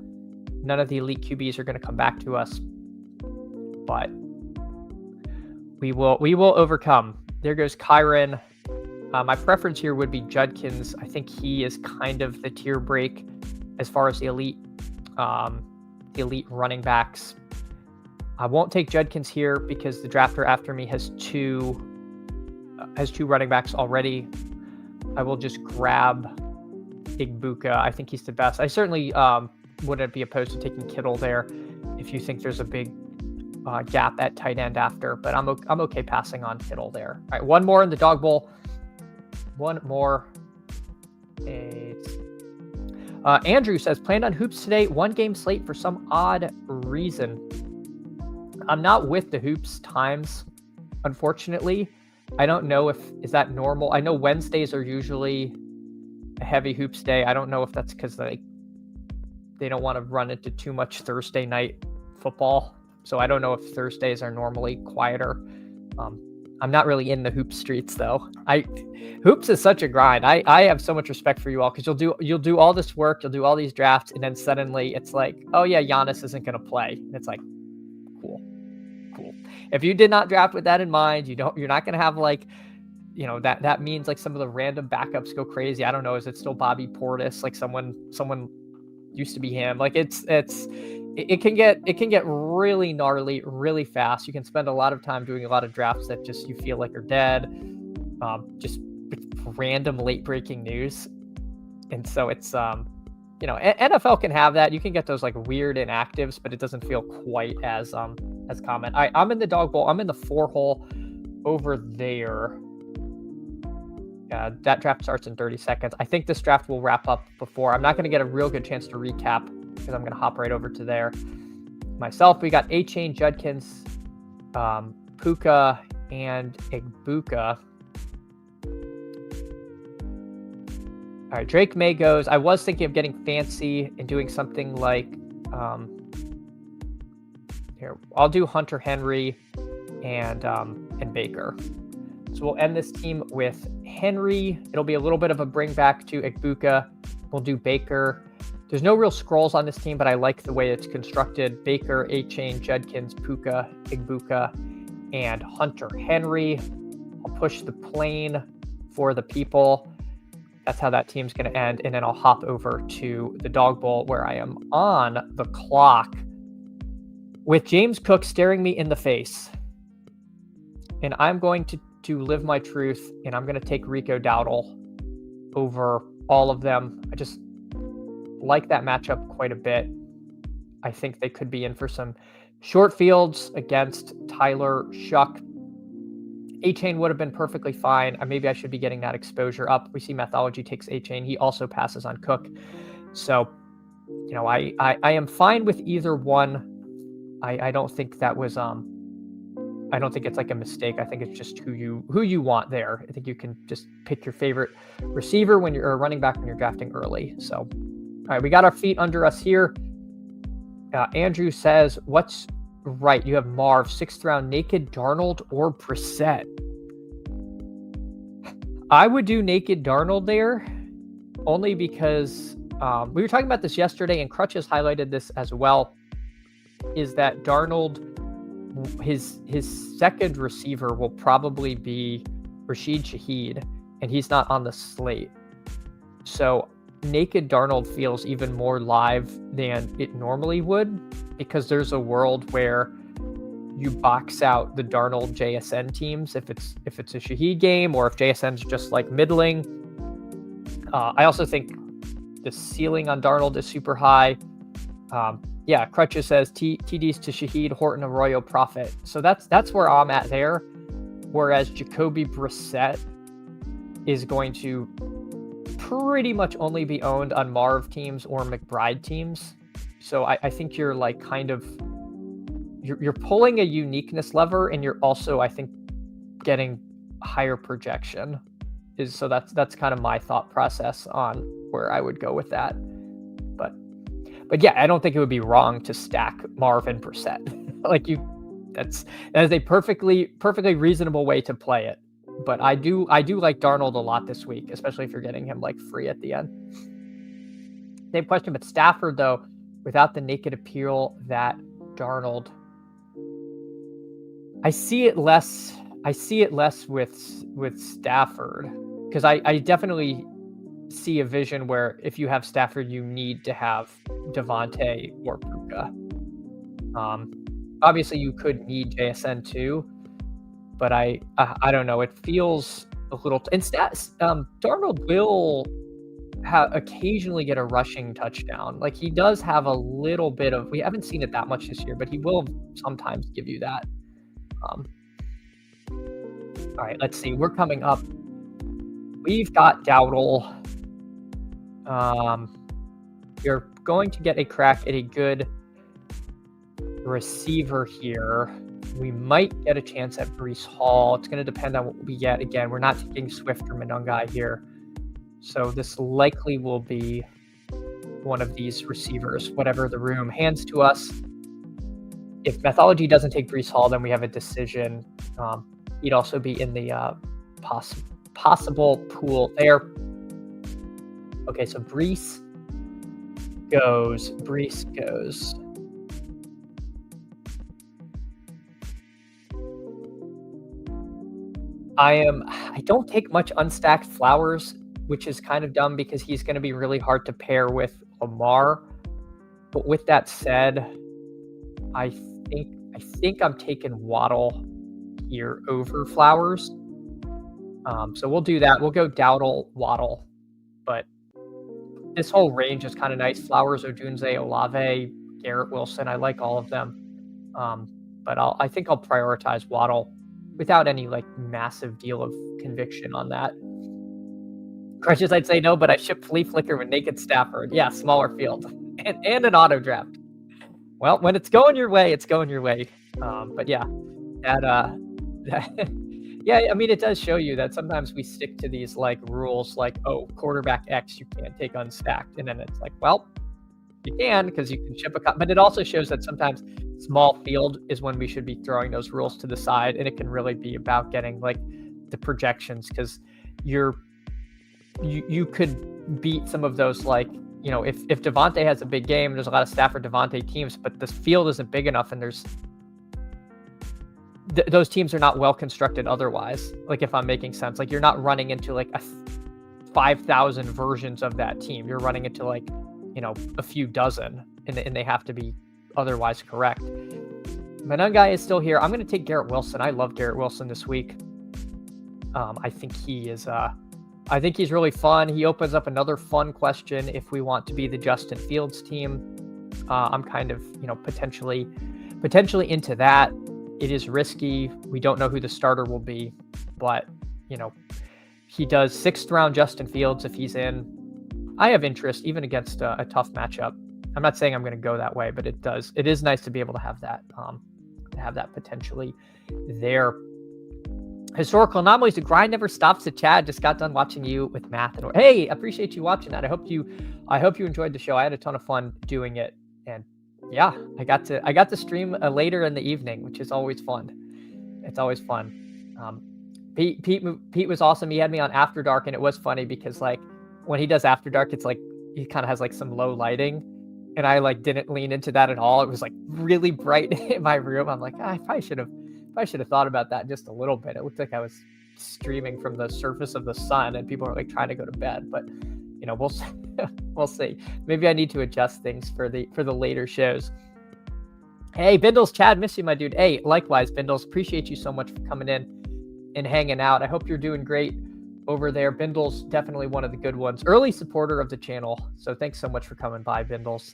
None of the elite QBs are going to come back to us, but we will overcome. There goes Kyron. My preference here would be Judkins. I think he is kind of the tier break as far as the elite running backs. I won't take Judkins here because the drafter after me has two running backs already. I will just grab Igbuka. I think he's the best. I certainly wouldn't be opposed to taking Kittle there if you think there's a big gap at tight end after, but I'm okay passing on Kittle there. All right, one more in the Dawg Bowl. One more. Andrew says, planned on hoops today. 1 game slate for some odd reason. I'm not with the hoops times, unfortunately. I don't know is that normal. I know Wednesdays are usually a heavy hoops day. I don't know if that's because they don't want to run into too much Thursday night football. So I don't know if Thursdays are normally quieter. I'm not really in the hoop streets though. Hoops is such a grind. I have so much respect for you all because you'll do all this work, you'll do all these drafts, and then suddenly it's like, oh yeah, Giannis isn't going to play. And it's like, cool. If you did not draft with that in mind, you're not going to have like, that means like some of the random backups go crazy. I don't know. Is it still Bobby Portis? Like someone used to be him. Like it can get really gnarly really fast. You can spend a lot of time doing a lot of drafts that just you feel like are dead, just random late breaking news. And so it's NFL can have that. You can get those like weird inactives, but it doesn't feel quite as common. I'm in the Dawg Bowl. I'm in the 4-hole over there. That draft starts in 30 seconds. I think this draft will wrap up before. I'm not going to get a real good chance to recap because I'm going to hop right over to there. Myself, we got A-Chain, Judkins, Puka, and Igbuka. All right, Drake May goes. I was thinking of getting fancy and doing something like, here, I'll do Hunter Henry and Baker. So we'll end this team with Henry. It'll be a little bit of a bring back to Igbuka. We'll do Baker. There's no real scrolls on this team, but I like the way it's constructed. Baker, A-Chain, Judkins, Puka, Igbuka, and Hunter Henry. I'll push the plane for the people. That's how that team's going to end. And then I'll hop over to the Dawg Bowl where I am on the clock with James Cook staring me in the face. And I'm going to live my truth, and I'm going to take Rico Dowdle over all of them. I just like that matchup quite a bit. I think they could be in for some short fields against Tyler Shuck. A-Chain would have been perfectly fine. Maybe I should be getting that exposure up. We see Mathology takes A-Chain. He also passes on Cook. So, I am fine with either one. I don't think that was I don't think it's like a mistake. I think it's just who you want there. I think you can just pick your favorite receiver or running back when you're drafting early. So, all right, we got our feet under us here. Andrew says, what's right? You have Marv, 6th round, naked Darnold or Brissett. I would do naked Darnold there only because we were talking about this yesterday, and Crutches highlighted this as well, is that Darnold, his second receiver will probably be Rashid Shaheed, and he's not on the slate. So naked Darnold feels even more live than it normally would, because there's a world where you box out the Darnold JSN teams if it's a Shaheed game, or if JSN's just like middling. I also think the ceiling on Darnold is super high. Crutches says TDs to Shaheed, Horton, Arroyo, Prophet. So that's where I'm at there. Whereas Jacoby Brissett is going to pretty much only be owned on Marv teams or McBride teams. So I think you're like you're pulling a uniqueness lever, and you're also, I think, getting higher projection. So that's kind of my thought process on where I would go with that. But yeah, I don't think it would be wrong to stack Marv and Brissett. That is a perfectly reasonable way to play it. But I do like Darnold a lot this week, especially if you're getting him like free at the end. Same question, but Stafford though, without the naked appeal that Darnold, I see it less with Stafford. because I definitely see a vision where if you have Stafford, you need to have Devontae or Puka. Obviously, you could need JSN too, but I don't know. It feels a little. And Darnold will occasionally get a rushing touchdown. Like he does have a little bit of. We haven't seen it that much this year, but he will sometimes give you that. All right, let's see. We're coming up. We've got Dowdle. You're going to get a crack at a good receiver here. We might get a chance at Breece Hall. It's going to depend on what we get. Again, we're not taking Swift or Monungai here. So this likely will be one of these receivers, whatever the room hands to us. If Mythology doesn't take Breece Hall, then we have a decision. He'd also be in the possible pool there. Okay, so Breece goes. I don't take much unstacked Flowers, which is kind of dumb because he's going to be really hard to pair with Lamar. But with that said, I think I'm taking Waddle here over Flowers. So we'll do that. We'll go Dowdle, Waddle. But this whole range is kind of nice. Flowers, Odunze, Olave, Garrett Wilson. I like all of them. But I think I'll prioritize Waddle without any like massive deal of conviction on that. Crutches, I'd say no, but I ship Flea Flicker with Naked Stafford. Yeah, smaller field and an auto draft. Well, when it's going your way, it's going your way. But yeah, yeah, I mean, it does show you that sometimes we stick to these like rules like, oh, quarterback X, you can't take unstacked. And then it's like, well, you can because you can ship a cut. But it also shows that sometimes small field is when we should be throwing those rules to the side. And it can really be about getting like the projections because you could beat some of those like, you know, if Devontae has a big game, there's a lot of Stafford Devontae teams, but this field isn't big enough and there's those teams are not well constructed otherwise. Like if I'm making sense, like you're not running into like 5,000 versions of that team. You're running into like, you know, a few dozen and they have to be otherwise correct. Monungai is still here. I'm going to take Garrett Wilson. I love Garrett Wilson this week. I think he's really fun. He opens up another fun question if we want to be the Justin Fields team. I'm kind of, you know, potentially into that. It is risky. We don't know who the starter will be, but, you know, he does 6th round Justin Fields if he's in. I have interest even against a tough matchup. I'm not saying I'm going to go that way, but it is nice to be able to have that potentially there. Historical Anomalies, the grind never stops. To Chad, just got done watching you with math. And hey, appreciate you watching that. I hope you enjoyed the show. I had a ton of fun doing it. And yeah, I got to stream later in the evening, which is always fun. It's always fun. Pete was awesome. He had me on After Dark, and it was funny because like when he does After Dark, it's like he kind of has like some low lighting, and I like didn't lean into that at all. It was like really bright in my room. I'm like, I probably should have thought about that just a little bit. It looked like I was streaming from the surface of the sun, and people are like trying to go to bed. But you know, we'll see. Maybe I need to adjust things for the later shows. Hey, Bindles, Chad, miss you, my dude. Hey, likewise, Bindles, appreciate you so much for coming in and hanging out. I hope you're doing great over there. Bindles, definitely one of the good ones. Early supporter of the channel. So thanks so much for coming by, Bindles.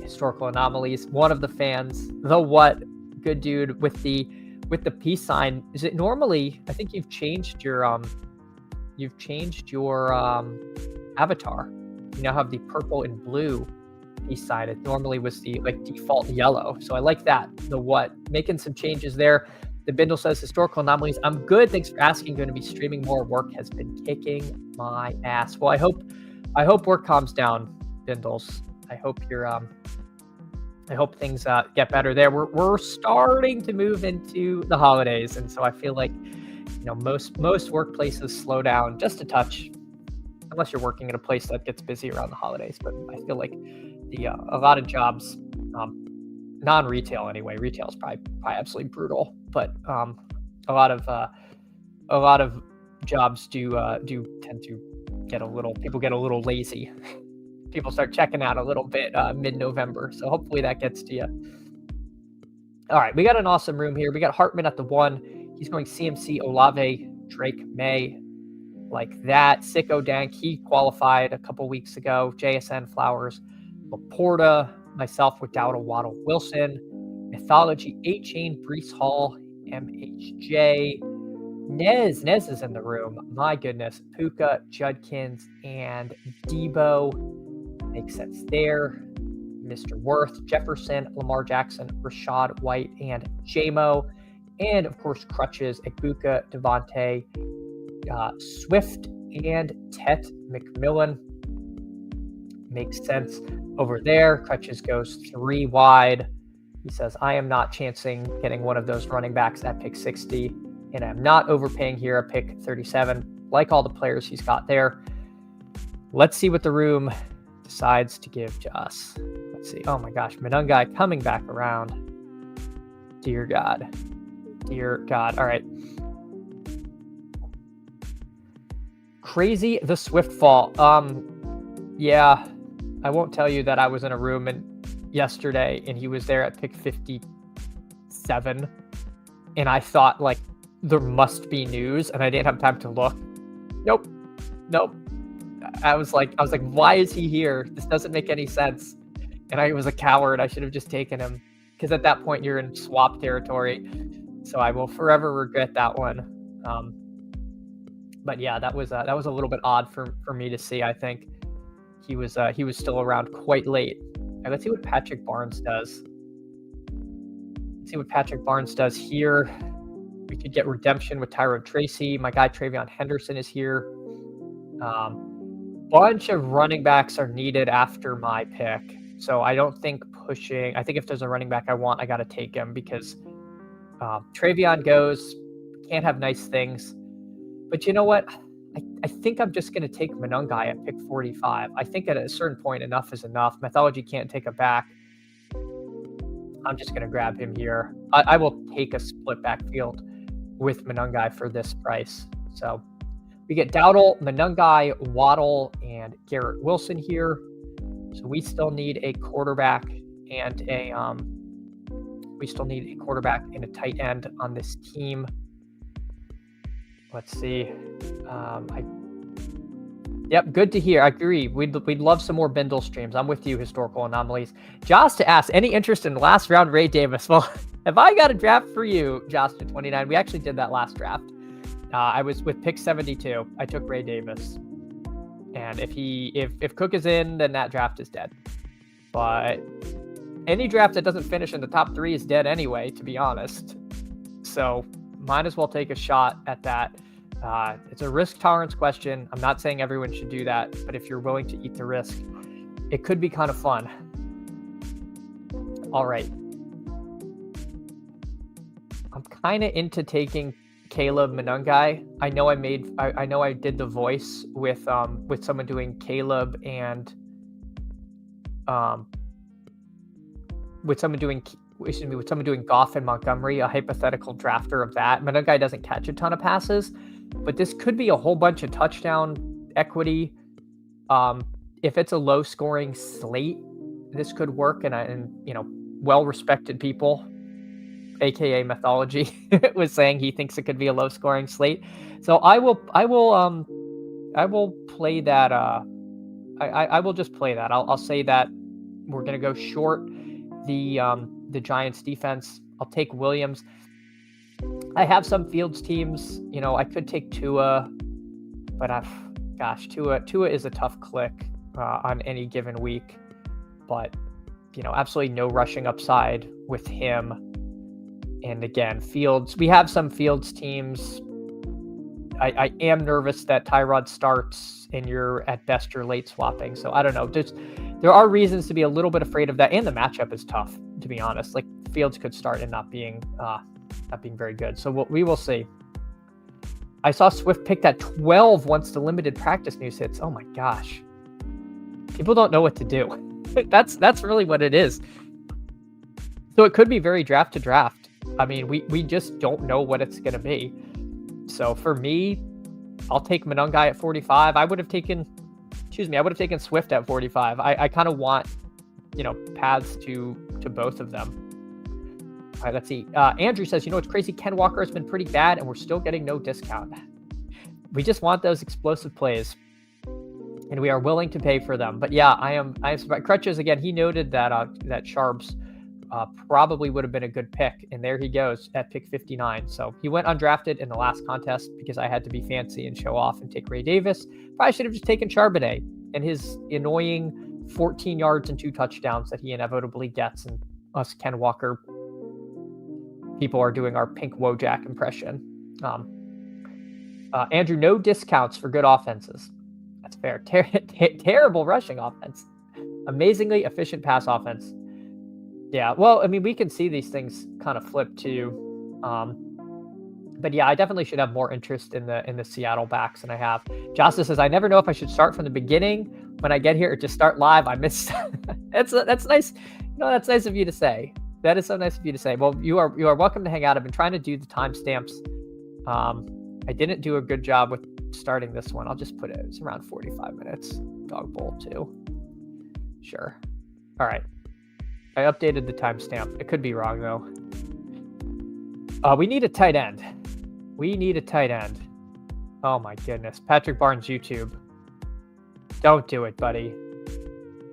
Historical Anomalies, one of the fans. The what? Good dude with the peace sign. Is it normally? I think you've changed your avatar. You now have the purple and blue peace sign. It normally was the like default yellow. So I like that. The what? Making some changes there. The Bindle says Historical Anomalies. I'm good. Thanks for asking. Going to be streaming more. Work has been kicking my ass. Well, I hope work calms down, Bindles. I hope things get better there. We're starting to move into the holidays, and so I feel like, you know, most workplaces slow down just a touch, unless you're working at a place that gets busy around the holidays. But I feel like a lot of jobs, non-retail anyway. Retail is probably absolutely brutal, but a lot of jobs do tend to people get a little lazy. People start checking out a little bit mid-November. So hopefully that gets to you. All right, we got an awesome room here. We got Hartman at the 1. He's going CMC, Olave, Drake, May, like that. Sicko Dank, he qualified a couple weeks ago. JSN, Flowers, Laporta, myself with Dowdle, Waddle, Wilson, Mythology, A-Chain, Brees Hall, MHJ, Nez is in the room. My goodness. Puka, Judkins, and Debo. Makes sense there. Mr. Worth, Jefferson, Lamar Jackson, Rashad White, and JMO. And, of course, Crutches, Ibuka, Devontae, Swift, and Tet McMillan. Makes sense over there. Crutches goes 3 wide. He says, I am not chancing getting one of those running backs at pick 60, and I'm not overpaying here at pick 37, like all the players he's got there. Let's see what the room decides to give to us. Let's see. Oh my gosh, Menungai coming back around. Dear God. Dear God. All right. Crazy the Swift fall. Yeah, I won't tell you that I was in a room yesterday and he was there at pick 57, and I thought like there must be news, and I didn't have time to look. Nope. I was like, why is he here? This doesn't make any sense. And I was a coward. I should have just taken him, because at that point you're in swap territory. So I will forever regret that one. But yeah, that was a little bit odd for me to see. I think he was still around quite late. Right, let's see what Patrick Barnes does. Here. We could get redemption with Tyrone Tracy. My guy Travion Henderson is here. Bunch of running backs are needed after my pick. So I don't think pushing. I think if there's a running back I want, I got to take him, because Travion goes. Can't have nice things. But you know what? I think I'm just going to take Menungai at pick 45. I think at a certain point, enough is enough. Mythology can't take it back. I'm just going to grab him here. I will take a split backfield with Menungai for this price. So we get Dowdle, Menungai, Waddle, and Garrett Wilson here. So we still need a quarterback and a tight end on this team. Let's see. Yep, good to hear. I agree. We'd love some more Bindle streams. I'm with you, Historical Anomalies. Josh to ask, any interest in last round Ray Davis? Well, have I got a draft for you, Josh to 29? We actually did that last draft. I was with pick 72. I took Ray Davis. And if Cook is in, then that draft is dead. But any draft that doesn't finish in the top 3 is dead anyway, to be honest. So might as well take a shot at that. It's a risk tolerance question. I'm not saying everyone should do that, but if you're willing to eat the risk, it could be kind of fun. All right. I'm kind of into taking Caleb Menungai. I know I did the voice with someone doing Caleb and with someone doing Goff and Montgomery, a hypothetical drafter of that. Menungai doesn't catch a ton of passes, but this could be a whole bunch of touchdown equity. If it's a low scoring slate, this could work. And well-respected people, AKA Mythology, was saying he thinks it could be a low scoring slate. So I will play that. I will just play that. I'll say that we're going to go short the Giants defense. I'll take Williams. I have some Fields teams. I could take Tua, but Tua is a tough click on any given week. But absolutely no rushing upside with him. And again, Fields. We have some Fields teams. I am nervous that Tyrod starts and you're late swapping. So I don't know. There are reasons to be a little bit afraid of that, and the matchup is tough, to be honest. Like Fields could start and not being very good. So we will see. I saw Swift pick that 12 once the limited practice news hits. Oh my gosh, people don't know what to do. That's really what it is. So it could be very draft to draft. I mean, we just don't know what it's going to be. So for me, I'll take Monungai at 45. I would have taken Swift at 45. I kind of want, paths to both of them. All right, let's see. Andrew says, it's crazy. Ken Walker has been pretty bad, and we're still getting no discount. We just want those explosive plays, and we are willing to pay for them. But yeah, I am surprised. Crutches, again, he noted that that Sharps probably would have been a good pick, and there he goes at pick 59. So he went undrafted in the last contest because I had to be fancy and show off and take Ray Davis. Probably should have just taken Charbonnet and his annoying 14 yards and 2 touchdowns that he inevitably gets, and us Ken Walker people are doing our Pink Wojak impression. Andrew, no discounts for good offenses. That's fair. Terrible rushing offense. Amazingly efficient pass offense. Yeah, well, I mean, we can see these things kind of flip too. But yeah, I definitely should have more interest in the Seattle backs than I have. Justice says, I never know if I should start from the beginning when I get here or just start live. I missed. That's nice. That's nice of you to say. That is so nice of you to say. Well, you are welcome to hang out. I've been trying to do the timestamps. I didn't do a good job with starting this one. I'll just put it. It's around 45 minutes. Dawg Bowl 2. Sure. All right. I updated the timestamp. It could be wrong though. We need a tight end. Oh my goodness. Patrick Barnes YouTube. Don't do it, buddy.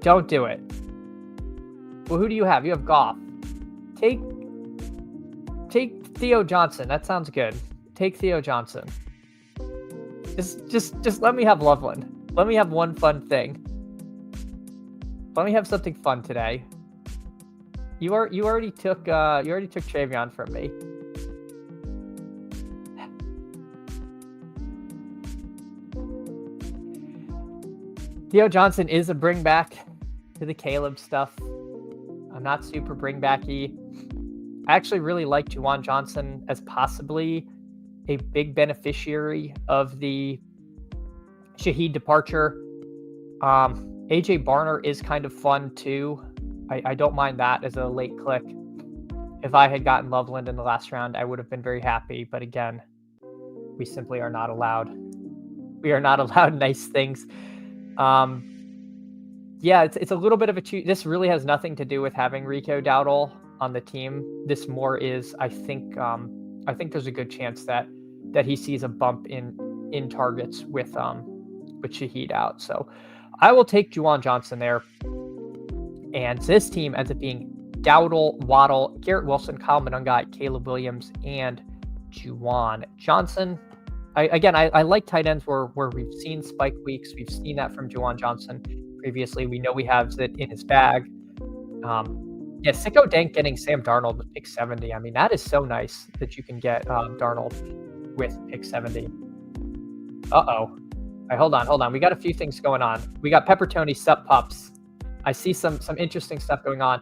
Don't do it. Well, who do you have? You have Goff. Take Theo Johnson. That sounds good. Take Theo Johnson. Just let me have Loveland. Let me have one fun thing. Let me have something fun today. You already took Travion from me. Theo Johnson is a bring back to the Caleb stuff. I'm not super bring backy. I actually really like Juwan Johnson as possibly a big beneficiary of the Shaheed departure. AJ Barner is kind of fun too. I don't mind that as a late click. If I had gotten Loveland in the last round, I would have been very happy. But again, we simply are not allowed. We are not allowed nice things. Yeah, it's a little bit of a this really has nothing to do with having Rico Dowdle on the team. This more is, I think there's a good chance that he sees a bump in targets with Shaheed out. So I will take Juwan Johnson there. And this team ends up being Dowdle, Waddle, Garrett Wilson, Kyle Monungai, Caleb Williams, and Juwan Johnson. I like tight ends where we've seen spike weeks. We've seen that from Juwan Johnson previously. We know we have it in his bag. Sicko Dank getting Sam Darnold with pick 70. I mean, that is so nice that you can get Darnold with pick 70. Uh-oh. All right, hold on. We got a few things going on. We got Pepper Tony, Sup Pups. I see some interesting stuff going on.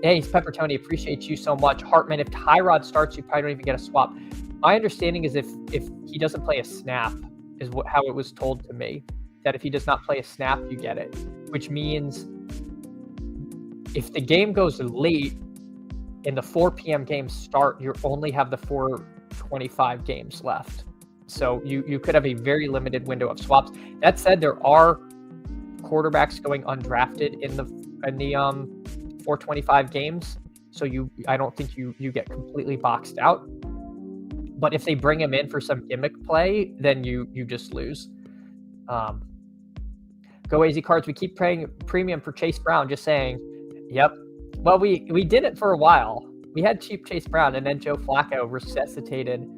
Hey, Pepper Tony, appreciate you so much. Hartman, if Tyrod starts, you probably don't even get a swap. My understanding is if he doesn't play a snap, is how it was told to me, that if he does not play a snap, you get it. Which means if the game goes late and the 4 p.m. games start, you only have the 4:25 games left. So you could have a very limited window of swaps. That said, there are quarterbacks going undrafted in the 4:25 games. So I don't think you get completely boxed out. But if they bring him in for some gimmick play, then you just lose. Go AZ Cards. We keep paying premium for Chase Brown. Just saying. Yep. Well, we did it for a while. We had cheap Chase Brown, and then Joe Flacco resuscitated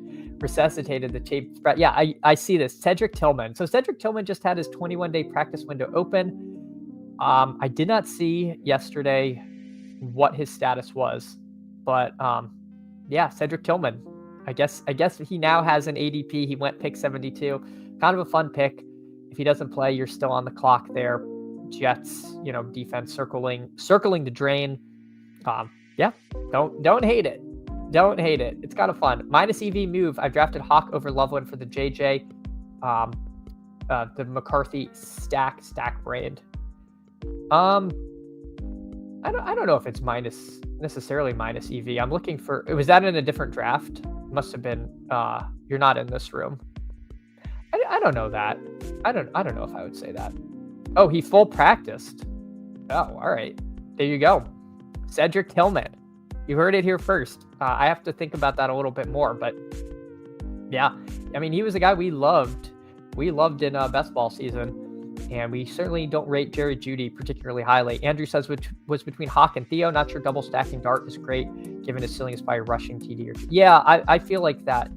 the Chase Brown. Yeah, I see this. Cedric Tillman. So Cedric Tillman just had his 21-day practice window open. I did not see yesterday what his status was, but yeah, Cedric Tillman. I guess he now has an ADP. He went pick 72. Kind of a fun pick. If he doesn't play, you're still on the clock there. Jets, defense circling the drain. Yeah, don't hate it. Don't hate it. It's kind of fun. Minus EV move. I drafted Hawk over Loveland for the JJ. The McCarthy stack brand. I don't know if it's necessarily minus EV. I'm looking for. Was that in a different draft? Must have been. You're not in this room. I don't know that. I don't know if I would say that. Oh, he full practiced. Oh, all right. There you go. Cedric Tillman. You heard it here first. I have to think about that a little bit more, but yeah, I mean, he was a guy we loved. We loved in best ball season, and we certainly don't rate Jerry Jeudy particularly highly. Andrew says which was between Hawk and Theo. Not sure double stacking Dart is great, given his ceiling is by rushing TD or two. Yeah, I feel like that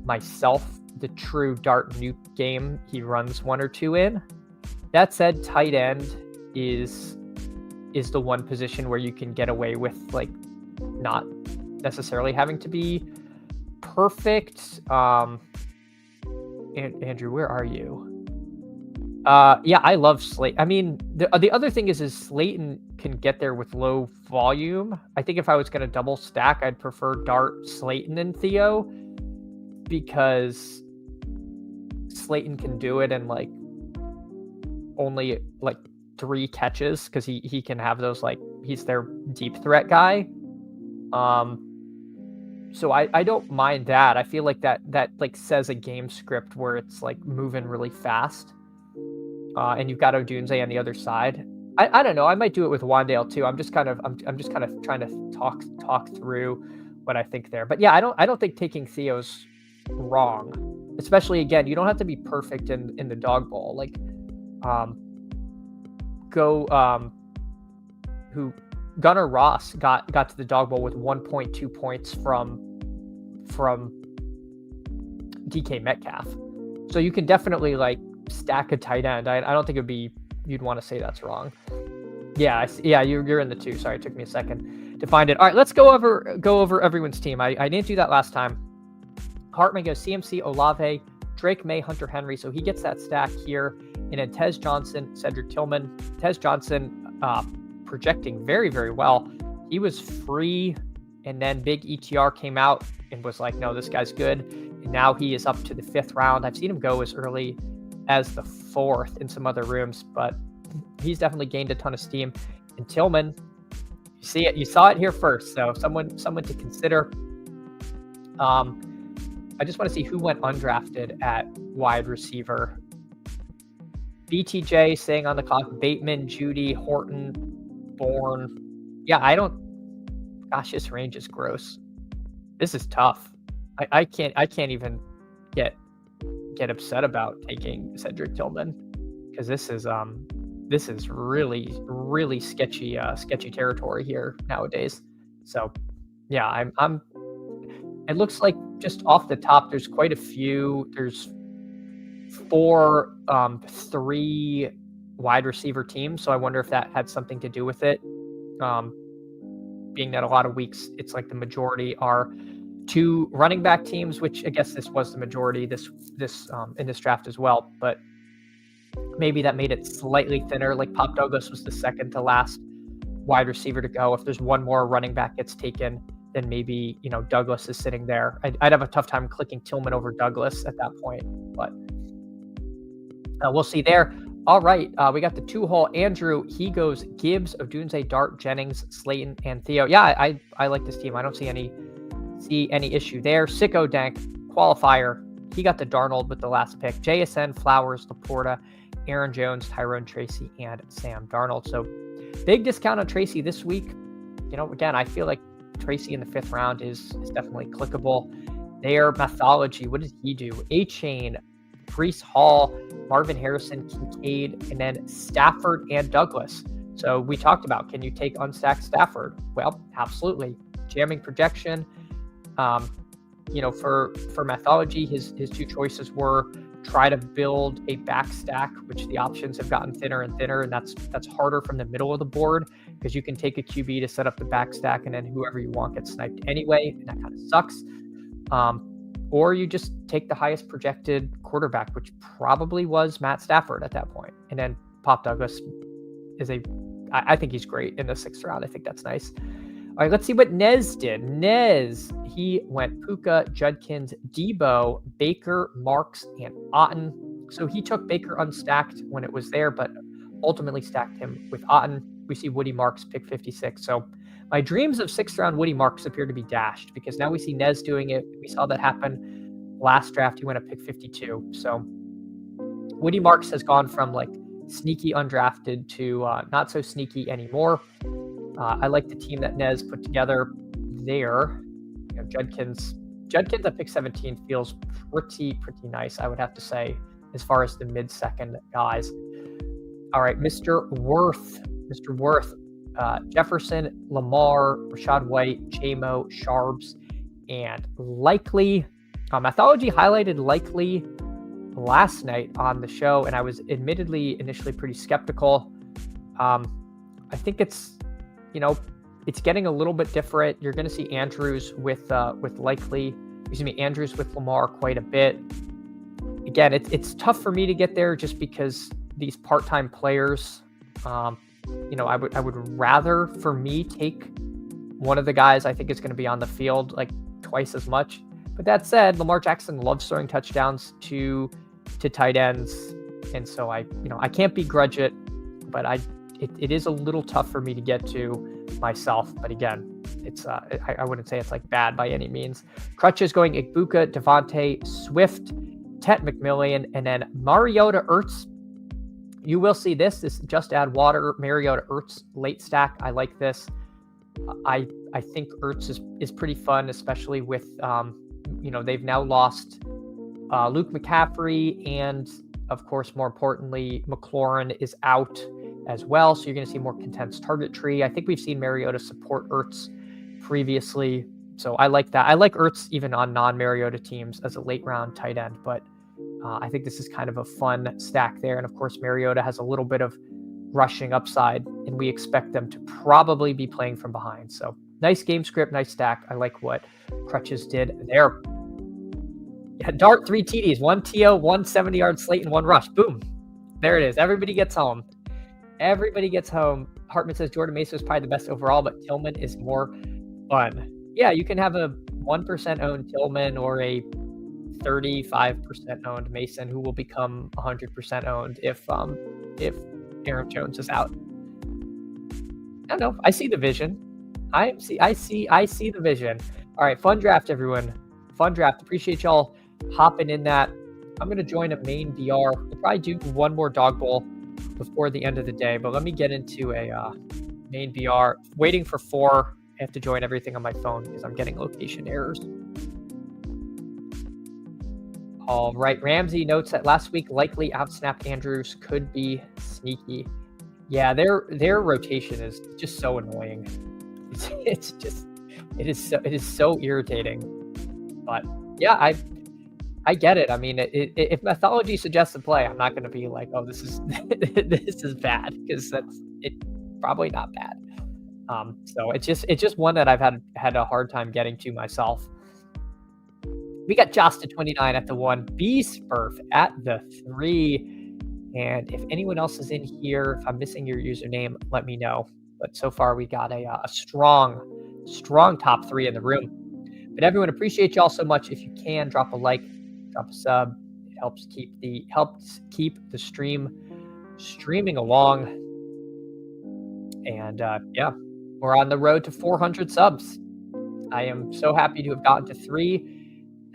myself. The true Dart nuke game, he runs one or two in. That said, tight end is the one position where you can get away with like not necessarily having to be perfect. Andrew, where are you? Yeah, I love Slate. I mean, the other thing is Slayton can get there with low volume. I think if I was going to double stack, I'd prefer Dart, Slayton, and Theo, because Slayton can do it in like only like 3 catches, because he can have those, like, he's their deep threat guy. So I don't mind that. I feel like that like says a game script where it's like moving really fast, and you've got Odunze on the other side. I don't know. I might do it with Wandale too. I'm just kind of trying to talk through what I think there. But yeah, I don't think taking Theo's wrong. Especially, again, you don't have to be perfect in the Dawg Bowl. Like, Gunnar Ross got to the Dawg Bowl with 1.2 points from DK Metcalf. So you can definitely like stack a tight end. I don't think you'd want to say that's wrong. Yeah, you're in the 2. Sorry, it took me a second to find it. All right, let's go over everyone's team. I didn't do that last time. Hartman goes CMC, Olave, Drake May, Hunter Henry. So he gets that stack here. And then Tez Johnson, Cedric Tillman. Tez Johnson projecting very, very well. He was free, and then big ETR came out and was like, no, this guy's good. And now he is up to the 5th round. I've seen him go as early as the 4th in some other rooms, but he's definitely gained a ton of steam. And Tillman, you saw it here first. So someone to consider. I just want to see who went undrafted at wide receiver. BTJ staying on the clock. Bateman, Jeudy, Horton, Bourne. Yeah, gosh, this range is gross. This is tough. I can't even get upset about taking Cedric Tillman, because this is really, really sketchy territory here nowadays. So yeah, I'm it looks like just off the top, there's quite a few. There's 3 wide receiver teams. So I wonder if that had something to do with it. Being that a lot of weeks, it's like the majority are 2 running back teams, which I guess this was the majority this in this draft as well. But maybe that made it slightly thinner. Like Pop Douglas was the second to last wide receiver to go. If there's one more running back gets taken, then maybe, Douglas is sitting there. I'd have a tough time clicking Tillman over Douglas at that point, but we'll see there. All right, we got the 2-hole. Andrew, he goes Gibbs, Odunze, Dart, Jennings, Slayton, and Theo. Yeah, I like this team. I don't see any issue there. Sicko Dank, qualifier. He got the Darnold with the last pick. JSN, Flowers, Laporta, Aaron Jones, Tyrone Tracy, and Sam Darnold. So big discount on Tracy this week. Again, I feel like Tracy in the 5th round is definitely clickable. Their Mythology, what does he do? A-Chain, Breece Hall, Marvin Harrison, Kincaid, and then Stafford and Douglas. So we talked about, can you take unstacked Stafford? Well, absolutely. Jamming projection. For Mythology, his 2 choices were try to build a back stack, which the options have gotten thinner and thinner, and that's harder from the middle of the board, because you can take a QB to set up the back stack, and then whoever you want gets sniped anyway, and that kind of sucks. Or you just take the highest projected quarterback, which probably was Matt Stafford at that point. And then Pop Douglas is I think he's great in the 6th round. I think that's nice. All right, let's see what Nez did. Nez, he went Puka, Judkins, Debo, Baker, Marks, and Otten. So he took Baker unstacked when it was there, but ultimately stacked him with Otten. We see Woody Marks pick 56. So my dreams of 6th round Woody Marks appear to be dashed, because now we see Nez doing it. We saw that happen last draft. He went at pick 52. So Woody Marks has gone from like sneaky undrafted to not so sneaky anymore. I like the team that Nez put together there. Judkins at pick 17 feels pretty nice, I would have to say, as far as the mid-second guys. All right, Mr. Worth, Jefferson, Lamar, Rashad White, J-Mo, Sharbs, and Likely. Mathology highlighted Likely last night on the show, and I was admittedly initially pretty skeptical. I think it's getting a little bit different. You're going to see Andrews with Lamar quite a bit. Again, it's tough for me to get there just because these part-time players, I would rather for me take one of the guys I think is going to be on the field like twice as much. But that said, Lamar Jackson loves throwing touchdowns to tight ends, and so I can't begrudge it, but it is a little tough for me to get to myself. But again, it's I wouldn't say it's like bad by any means. Crutches going Igbuka, Devontae, Swift, Tet McMillan, and then Mariota Ertz. You will see this just add water, Mariota Ertz late stack. I like this. I think Ertz is pretty fun, especially with they've now lost Luke McCaffrey, and of course, more importantly, McLaurin is out as well. So you're going to see more condensed target tree. I think we've seen Mariota support Ertz previously. So I like that. I like Ertz even on non-Mariota teams as a late round tight end, but I think this is kind of a fun stack there. And of course, Mariota has a little bit of rushing upside, and we expect them to probably be playing from behind. So nice game script, nice stack. I like what Crutches did there. Yeah, Dart, 3 TDs, 1 TO, 1 70-yard slate, and 1 rush. Boom. There it is. Everybody gets home. Hartman says Jordan Mason is probably the best overall, but Tillman is more fun. Yeah, you can have a 1% owned Tillman or a 35% owned Mason who will become 100% owned if Aaron Jones is out. I don't know. I see the vision. I see the vision. All right, fun draft, everyone. Fun draft. Appreciate y'all hopping in that. I'm going to join a main BR. We'll probably do one more Dawg Bowl before the end of the day, but let me get into a main BR. Waiting for 4. I have to join everything on my phone because I'm getting location errors. All right, Ramsey notes that last week Likely outsnapped Andrews, could be sneaky. Yeah, their rotation is just so annoying. It is so irritating. But yeah, I get it. I mean, if Mathology suggests a play, I'm not going to be like, oh, this is this is bad, because it's probably not bad. So it's just one that I've had a hard time getting to myself. We got Jost at 29 at the 1, B-Spurf at the 3. And if anyone else is in here, if I'm missing your username, let me know. But so far, we got a strong top 3 in the room. But everyone, appreciate y'all so much. If you can, drop a like, drop a sub. It helps keep the stream streaming along. And yeah, we're on the road to 400 subs. I am so happy to have gotten to 3.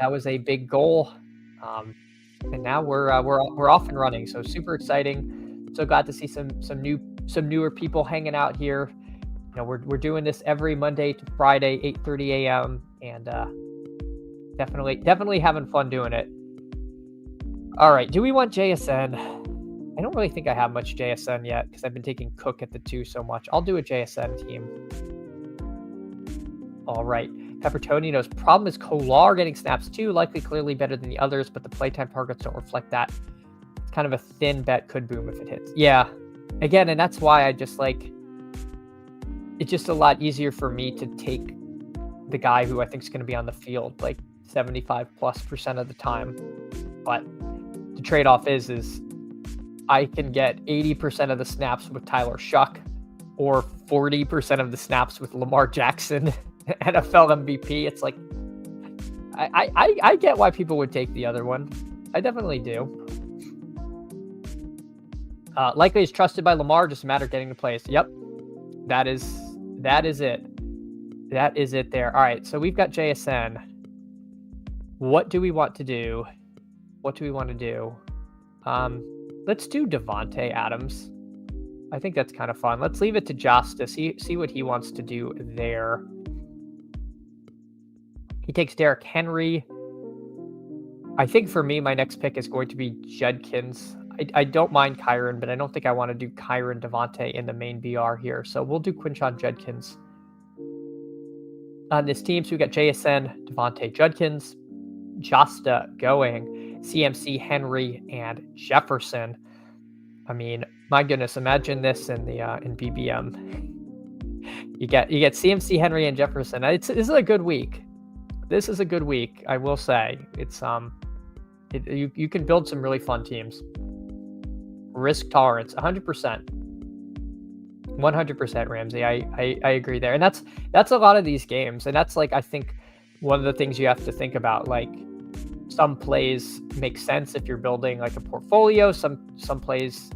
That was a big goal, and now we're off and running. So super exciting. So glad to see some newer people hanging out here. We're doing this every Monday to Friday, 8:30 a.m. and definitely having fun doing it. All right, do we want JSN? I don't really think I have much JSN yet because I've been taking Cook at the 2 so much. I'll do a JSN team. All right. Pepper Tonino's problem is Kolar getting snaps too, likely clearly better than the others, but the playtime targets don't reflect that. It's kind of a thin bet, could boom if it hits. Yeah, again, and that's why I just like, it's just a lot easier for me to take the guy who I think is going to be on the field like 75+% of the time. But the trade-off is I can get 80% of the snaps with Tyler Shuck or 40% of the snaps with Lamar Jackson, NFL MVP. It's like, I get why people would take the other one. I definitely do. Likely is trusted by Lamar, just a matter of getting the plays. Yep. That is it. That is it there. All right. So we've got JSN. What do we want to do? Let's do Davante Adams. I think that's kind of fun. Let's leave it to Josta. See what he wants to do there. He takes Derrick Henry. I think for me, my next pick is going to be Judkins. I don't mind Kyron, but I don't think I want to do Kyron Davante in the main BR here. So we'll do Quinshon Judkins. On this team, so we got JSN, Davante, Judkins, Josta going, CMC, Henry, and Jefferson. I mean, my goodness, imagine this in the in BBM. You get CMC, Henry, and Jefferson. This is a good week. This is a good week, I will say. It's you can build some really fun teams. Risk tolerance, 100%. 100% Ramsey. I agree there. And that's a lot of these games. And that's like, I think one of the things you have to think about, like some plays make sense if you're building like a portfolio. Some plays,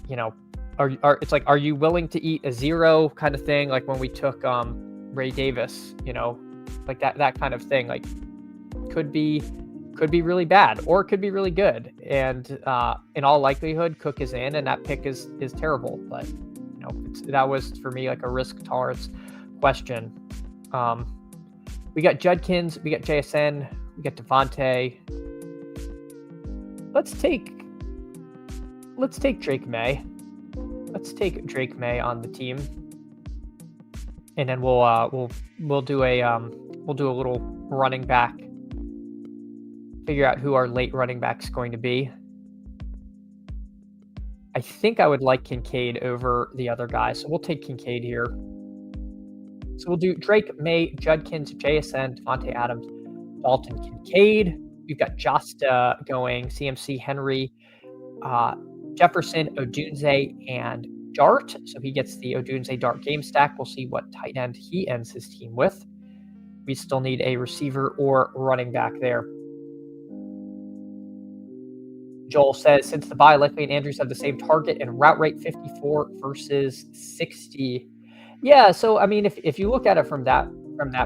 you know, it's like, are you willing to eat a zero kind of thing? Like when we took Ray Davis, you know, like that kind of thing, like could be really bad or it could be really good. And in all likelihood, Cook is in and that pick is terrible. But you know, that was for me like a risk tolerance question. We got Judkins, we got JSN, we got Davante. Let's take Drake May. Let's take Drake May on the team, and then we'll do a little running back. Figure out who our late running back's going to be. I think I would like Kincaid over the other guy, so we'll take Kincaid here. So we'll do Drake May, Judkins, JSN, Davante Adams, Dalton Kincaid. We've got Josta going, CMC, Henry, Jefferson, Odunze, and Dart. So he gets the Odunze Dart game stack. We'll see what tight end he ends his team with. We still need a receiver or running back there. Joel says, since the bye, Likely and Andrews have the same target and route rate, 54 versus 60. Yeah, so I mean, if you look at it from that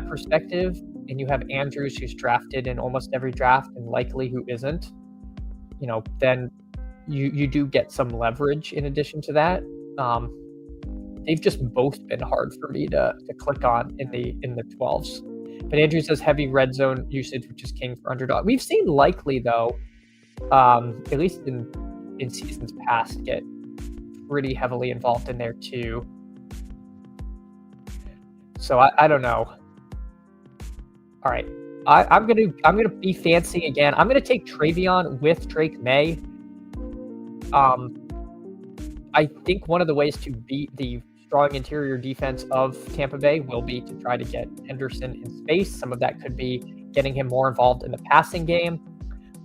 perspective, and you have Andrews who's drafted in almost every draft and Likely who isn't, you know, then you do get some leverage in addition to that. They've just both been hard for me to click on in the 12s. But Andrews has heavy red zone usage, which is king for Underdog. We've seen Likely though, at least in seasons past, get pretty heavily involved in there too. So I don't know. All right, I'm gonna be fancy again. I'm gonna take Travion with Drake May. I think one of the ways to beat the strong interior defense of Tampa Bay will be to try to get Henderson in space. Some of that could be getting him more involved in the passing game.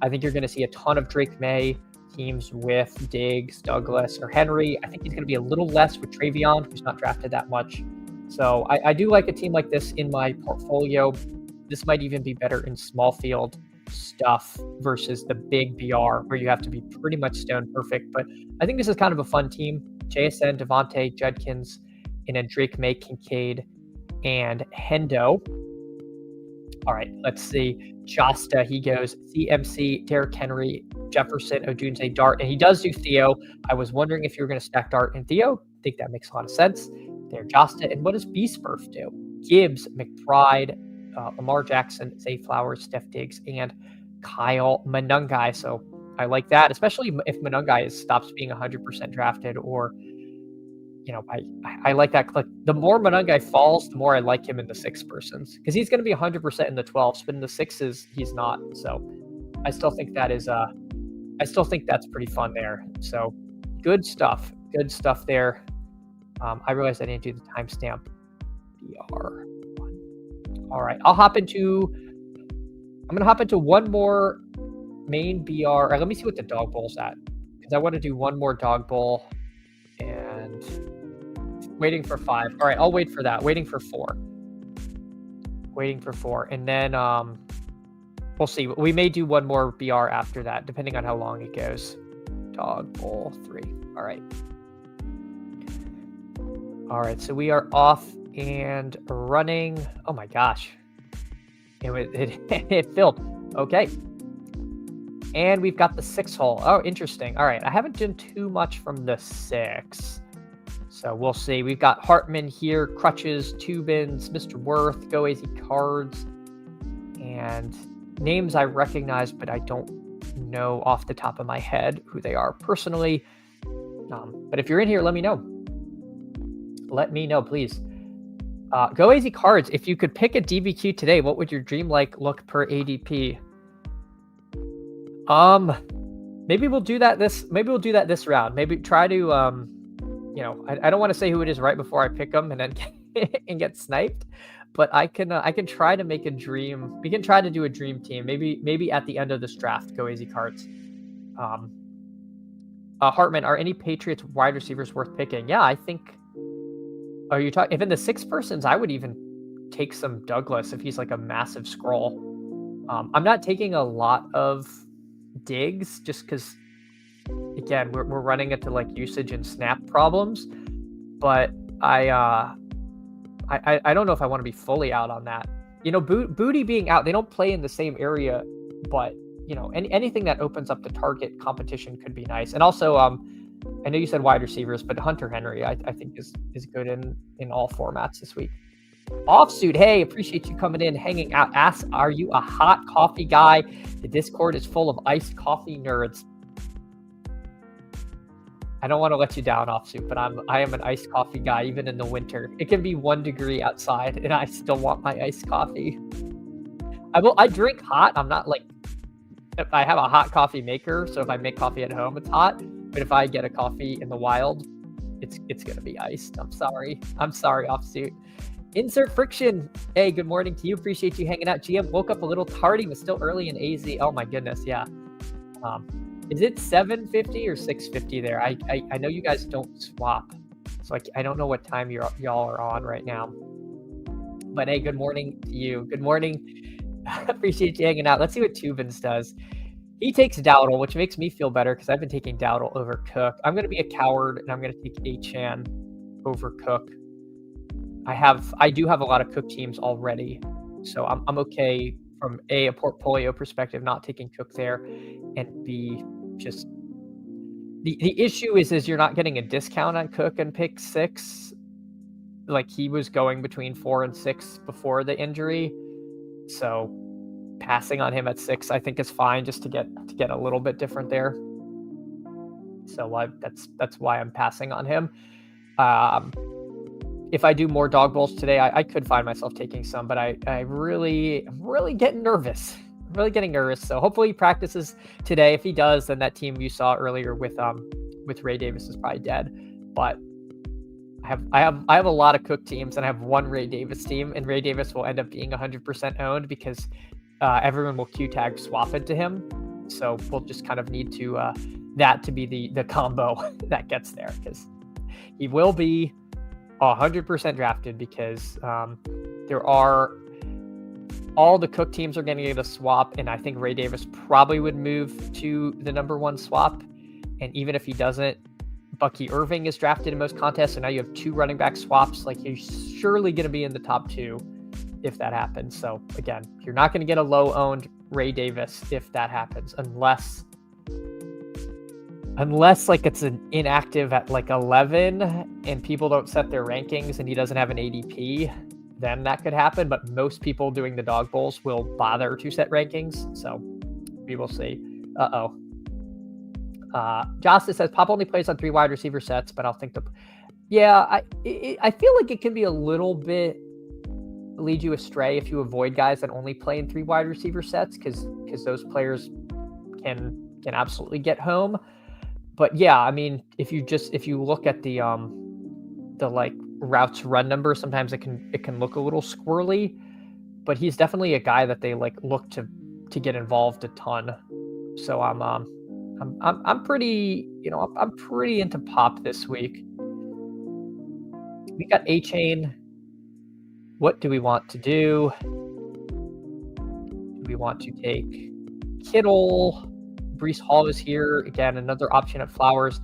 I think you're going to see a ton of Drake May teams with Diggs, Douglas, or Henry. I think he's going to be a little less with Travion, who's not drafted that much. So I do like a team like this in my portfolio. This might even be better in small field stuff versus the big BR where you have to be pretty much stone perfect. But I think this is kind of a fun team. JSN, Davante, Judkins, and then Drake May, Kincaid, and Hendo. All right, let's see. Josta, he goes CMC, Derrick Henry, Jefferson, Odunze, Dart, and he does do Theo. I was wondering if you were going to stack Dart and Theo. I think that makes a lot of sense. There, Josta. And what does B-Smurf do? Gibbs, McBride, Lamar Jackson, Zay Flowers, Steph Diggs, and Kyle Monangai. So I like that, especially if Monangai stops being 100% drafted, or, you know, I like that click. The more Monangai falls, the more I like him in the 6 persons, because he's going to be 100% in the 12s, but in the 6s, he's not. So I still think that is, I still think that's pretty fun there. So good stuff there. I realized I didn't do the timestamp BR. All right, I'm going to hop into one more main BR. All right, let me see what the Dawg Bowl's at, because I want to do one more Dawg Bowl and waiting for 5. All right, I'll wait for that. Waiting for 4. And then we'll see. We may do one more BR after that, depending on how long it goes. Dawg Bowl 3. All right, so we are off and running. Oh my gosh. It filled. Okay. And we've got the 6 hole. Oh, interesting. All right. I haven't done too much from the 6. So we'll see. We've got Hartman here, Crutches, Tubins, Mr. Worth, Go Easy Cards, and names I recognize, but I don't know off the top of my head who they are personally. But if you're in here, let me know. Let me know, please. Go Easy Cards. If you could pick a DBQ today, what would your dream look per ADP? Maybe we'll do that this round. Maybe try to I don't want to say who it is right before I pick them and then and get sniped, but I can try to make a dream. We can try to do a dream team. Maybe at the end of this draft, Go Easy Cards. Hartman, are any Patriots wide receivers worth picking? Yeah, I think. Are you talking? If in the 6 persons, I would even take some Douglas if he's like a massive scroll. I'm not taking a lot of Diggs just because, again, we're running into like usage and snap problems. But I don't know if I want to be fully out on that. Booty being out, they don't play in the same area, but anything that opens up the target competition could be nice. And also, I know you said wide receivers, but Hunter Henry, I think is good in all formats this week. Offsuit, hey, appreciate you coming in, hanging out. Ask, are you a hot coffee guy? The Discord is full of iced coffee nerds. I don't want to let you down, Offsuit, but I am an iced coffee guy even in the winter. It can be 1 degree outside, and I still want my iced coffee. I drink hot. I'm not like, I have a hot coffee maker, so if I make coffee at home, it's hot. But if I get a coffee in the wild, it's gonna be iced. I'm sorry, Offsuit. Insert friction. Hey, good morning to you. Appreciate you hanging out. GM woke up a little tardy, but still early in AZ. Oh my goodness, yeah. Is it 7:50 or 6:50 there? I know you guys don't swap, so I don't know what time y'all are on right now. But hey, good morning to you. Good morning. Appreciate you hanging out. Let's see what Tubins does. He takes Dowdle, which makes me feel better because I've been taking Dowdle over Cook. I'm going to be a coward, and I'm going to take Achan over Cook. I do have a lot of Cook teams already, so I'm okay from a portfolio perspective not taking Cook there, and B, just the issue is you're not getting a discount on Cook and pick 6. Like he was going between 4 and 6 before the injury, so passing on him at 6 I think is fine just to get a little bit different there. So that's why I'm passing on him. If I do more Dawg Bowls today, I could find myself taking some, but I'm really getting nervous. I'm really getting nervous. So hopefully he practices today. If he does, then that team you saw earlier with Ray Davis is probably dead. But I have a lot of Cook teams, and I have one Ray Davis team, and Ray Davis will end up being 100% owned because everyone will Q tag swap into him. So we'll just kind of need to that to be the combo that gets there, because he will be 100% drafted, because there are all the Cook teams are going to get a swap, and I think Ray Davis probably would move to the number 1 swap. And even if he doesn't, Bucky Irving is drafted in most contests, so now you have 2 running back swaps. Like, you're surely going to be in the top 2 if that happens. So again, you're not going to get a low owned Ray Davis if that happens, unless like it's an inactive at like 11 and people don't set their rankings and he doesn't have an ADP, then that could happen. But most people doing the Dawg Bowls will bother to set rankings, so we will see. Justice says Pop only plays on 3 wide receiver sets, but I'll think I feel like it can be a little bit lead you astray if you avoid guys that only play in 3 wide receiver sets, because those players can absolutely get home. But yeah, I mean, if you look at the like routes run number, sometimes it can look a little squirrely, but he's definitely a guy that they like look to get involved a ton. So I'm pretty, I'm pretty into Pop this week. We got A-Chain. What do we want to do? Do we want to take Kittle? Breece Hall is here. Again, another option at Flowers.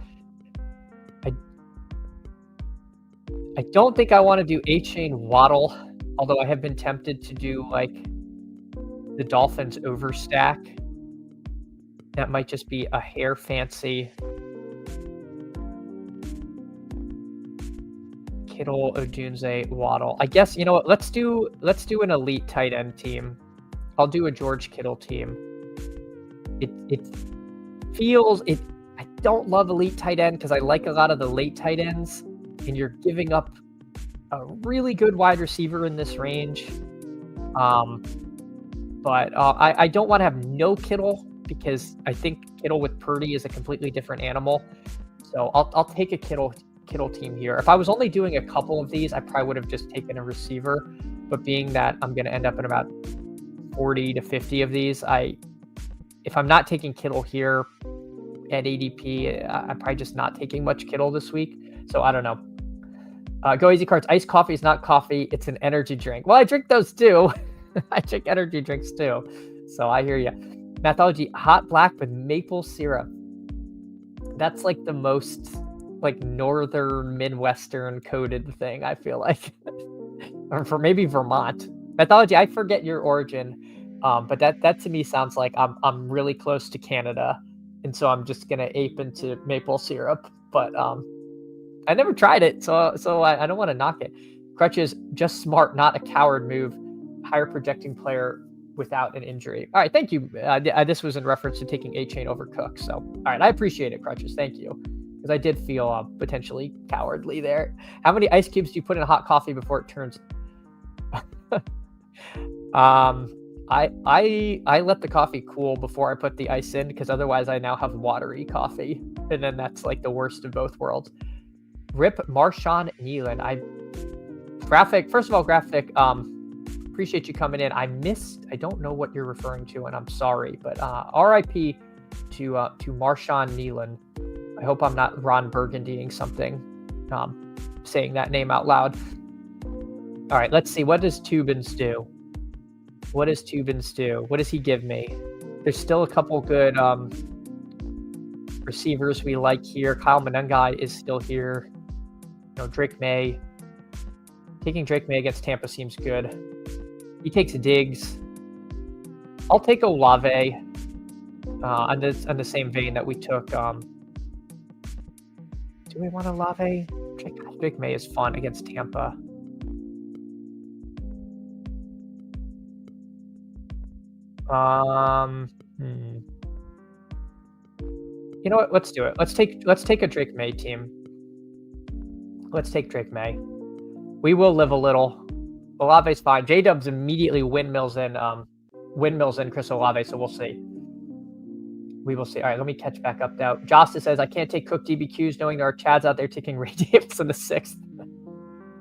I don't think I want to do A-Chain Waddle, although I have been tempted to do like the Dolphins overstack. That might just be a hair fancy. Kittle, Odunze, Waddle. I guess, you know what? Let's do an elite tight end team. I'll do a George Kittle team. It feels it. I don't love elite tight end because I like a lot of the late tight ends, and you're giving up a really good wide receiver in this range. But I don't want to have no Kittle because I think Kittle with Purdy is a completely different animal. So I'll take a Kittle team here. If I was only doing a couple of these, I probably would have just taken a receiver. But being that I'm going to end up in about 40 to 50 of these, if I'm not taking Kittle here at ADP, I'm probably just not taking much Kittle this week. So I don't know. Go Easy Cards. Iced coffee is not coffee. It's an energy drink. Well, I drink those too. I drink energy drinks too. So I hear you. Mathology, hot black with maple syrup. That's like the most like northern Midwestern coded thing, I feel like. Or for maybe Vermont. Mathology, I forget your origin. But that to me sounds like I'm really close to Canada. And so I'm just gonna ape into maple syrup. But I never tried it, so I don't want to knock it. Crutches, just smart, not a coward move. Higher projecting player without an injury. All right, thank you. This was in reference to taking A-Chain over Cook. So, all right, I appreciate it, Crutches. Thank you. Because I did feel potentially cowardly there. How many ice cubes do you put in hot coffee before it turns? I let the coffee cool before I put the ice in because otherwise I now have watery coffee. And then that's like the worst of both worlds. Rip Marshawn Nealon. First of all, Graphic, appreciate you coming in. I don't know what you're referring to, and I'm sorry, but RIP to Marshawn Nealon. I hope I'm not Ron Burgundying something, saying that name out loud. All right, let's see. What does Tubins do? What does he give me? There's still a couple good receivers we like here. Kyle Monengai is still here. Drake May. Taking Drake May against Tampa seems good. He takes Diggs. I'll take Olave on the same vein that we took. Do we want Olave? Drake May is fun against Tampa. You know what? Let's do it. Let's take a Drake May team. Let's take Drake May. We will live a little. Olave's fine. J-Dubs immediately windmills in Chris Olave, so we'll see. We will see. All right, let me catch back up now. Josta says, I can't take Cook DBQs knowing there are Chads out there taking Ray Davis in the 6th.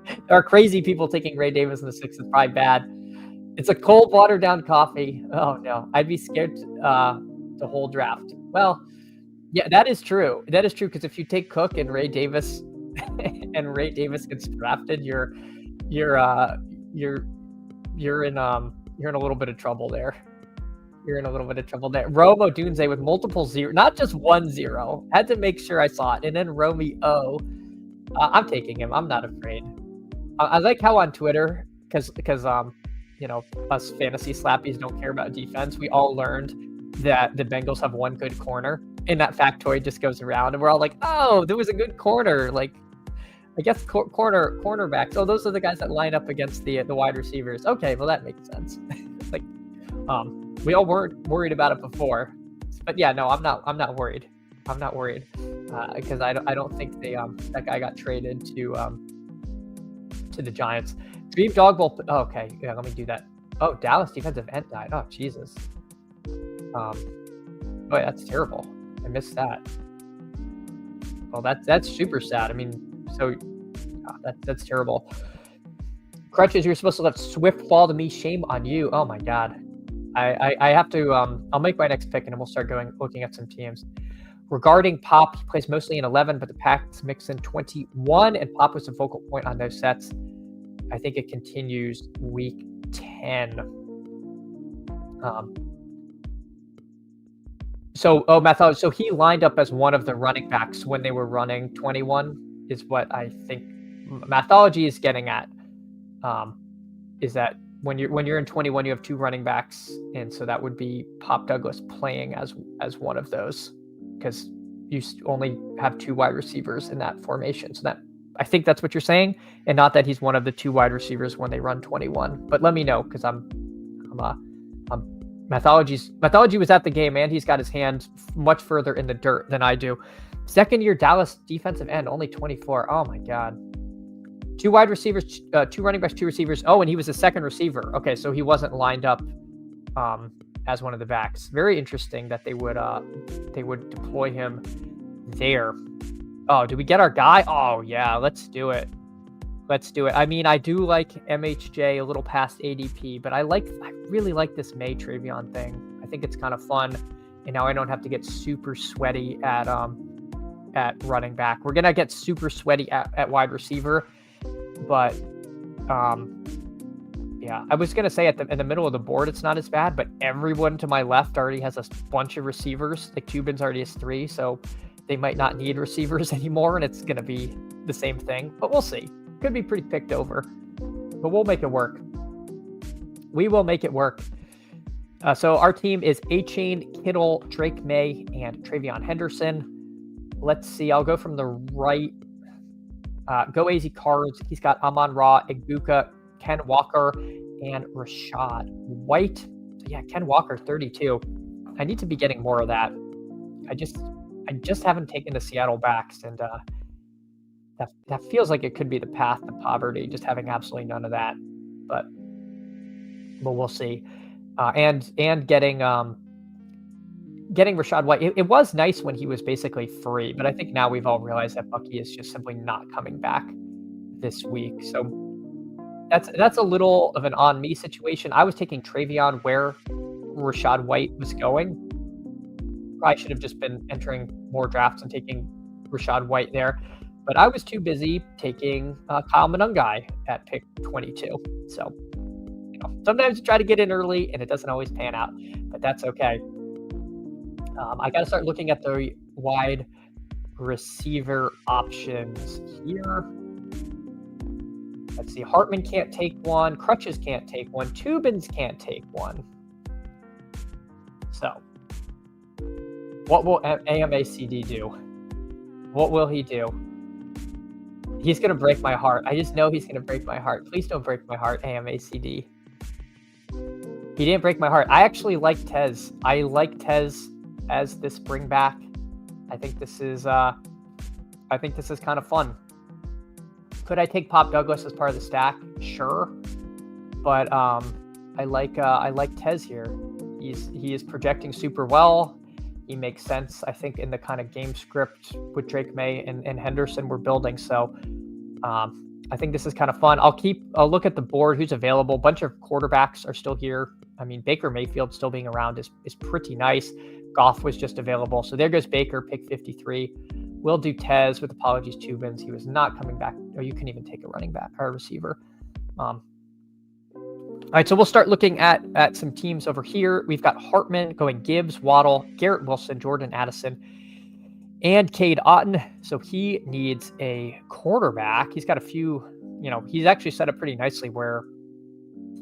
There are crazy people taking Ray Davis in the 6th. It's probably bad. It's a cold, watered-down coffee. Oh, no. I'd be scared the whole draft. Well, yeah, that is true. That is true, because if you take Cook and Ray Davis gets drafted, you're in a little bit of trouble there. Romo Dunze with multiple 0, not just 1 0. Had to make sure I saw it. And then Romy O. I'm taking him. I'm not afraid. I like how on Twitter, because us fantasy slappies don't care about defense. We all learned that the Bengals have one good corner, and that factoid just goes around, and we're all like, "Oh, there was a good corner." Like, I guess cornerbacks. Oh, those are the guys that line up against the wide receivers. Okay, well that makes sense. Like, we all weren't worried about it before, but yeah, no, I'm not worried. Because I don't think that guy got traded to the Giants. Dream Dawg Bowl. Oh, okay, yeah, let me do that. Oh, Dallas defensive end died. Oh, Jesus. Oh, that's terrible. I missed that. Well, that's super sad. I mean, so that's terrible. Crutches, you're supposed to let Swift fall to me. Shame on you. Oh my God. I have to. I'll make my next pick and then we'll start looking at some teams. Regarding Pop, he plays mostly in 11, but the Packs mix in 21, and Pop was the focal point on those sets. I think it continues week 10. So he lined up as one of the running backs when they were running 21, is what I think Mathology is getting at. Is that when you're in 21, you have 2 running backs, and so that would be Pop Douglas playing as one of those, because you only have 2 wide receivers in that formation. So that, I think that's what you're saying, and not that he's one of the 2 wide receivers when they run 21. But let me know, because Mythology was at the game, and he's got his hand much further in the dirt than I do. Second year Dallas defensive end, only 24. Oh my God. 2 wide receivers, 2 running backs, 2 receivers. Oh, and he was a second receiver. Okay, so he wasn't lined up as one of the backs. Very interesting that they would deploy him there. Oh, did we get our guy? Oh yeah, let's do it. Let's do it. I mean, I do like MHJ a little past ADP, but I really like this May Travion thing. I think it's kind of fun, and now I don't have to get super sweaty at running back. We're gonna get super sweaty at wide receiver, but yeah, I was gonna say in the middle of the board it's not as bad, but everyone to my left already has a bunch of receivers. Like Cuban's already has 3, so they might not need receivers anymore, and it's gonna be the same thing. But we'll see. Could be pretty picked over, but we'll make it work. We will make it work. So our team is A-Chain, Kittle, Drake May, and Travion Henderson. Let's see. I'll go from the right. Go AZ Cards. He's got Amon-Ra, Egbuka, Ken Walker, and Rashad White. So yeah, Ken Walker, 32. I need to be getting more of that. I just haven't taken the Seattle backs, and that feels like it could be the path to poverty, just having absolutely none of that. But we'll see. And getting Rashad White. It was nice when he was basically free, but I think now we've all realized that Bucky is just simply not coming back this week. So that's a little of an on me situation. I was taking Travion where Rashad White was going. Probably should have just been entering more drafts and taking Rashad White there. But I was too busy taking Kyle Monungai at pick 22. So, sometimes you try to get in early and it doesn't always pan out, but that's okay. I got to start looking at the wide receiver options here. Let's see. Hartman can't take one. Crutches can't take one. Tubins can't take one. So, what will AMACD do? What will he do? He's going to break my heart. I just know he's going to break my heart. Please don't break my heart, AMACD. He didn't break my heart. I actually like Tez. I like Tez as this bring back. I think this is kind of fun. Could I take Pop Douglas as part of the stack? Sure. But I like Tez here. He is projecting super well. He makes sense, I think, in the kind of game script with Drake May and Henderson we're building. So I think this is kind of fun. I'll look at the board, who's available. A bunch of quarterbacks are still here. I mean, Baker Mayfield still being around is pretty nice. Goff was just available. So there goes Baker, pick 53. We'll do Tez with apologies, Tubins. He was not coming back. Oh, you can even take a running back or a receiver. All right, so we'll start looking at some teams over here. We've got Hartman going Gibbs, Waddle, Garrett Wilson, Jordan Addison, and Cade Otton. So he needs a quarterback. He's got a few, he's actually set up pretty nicely where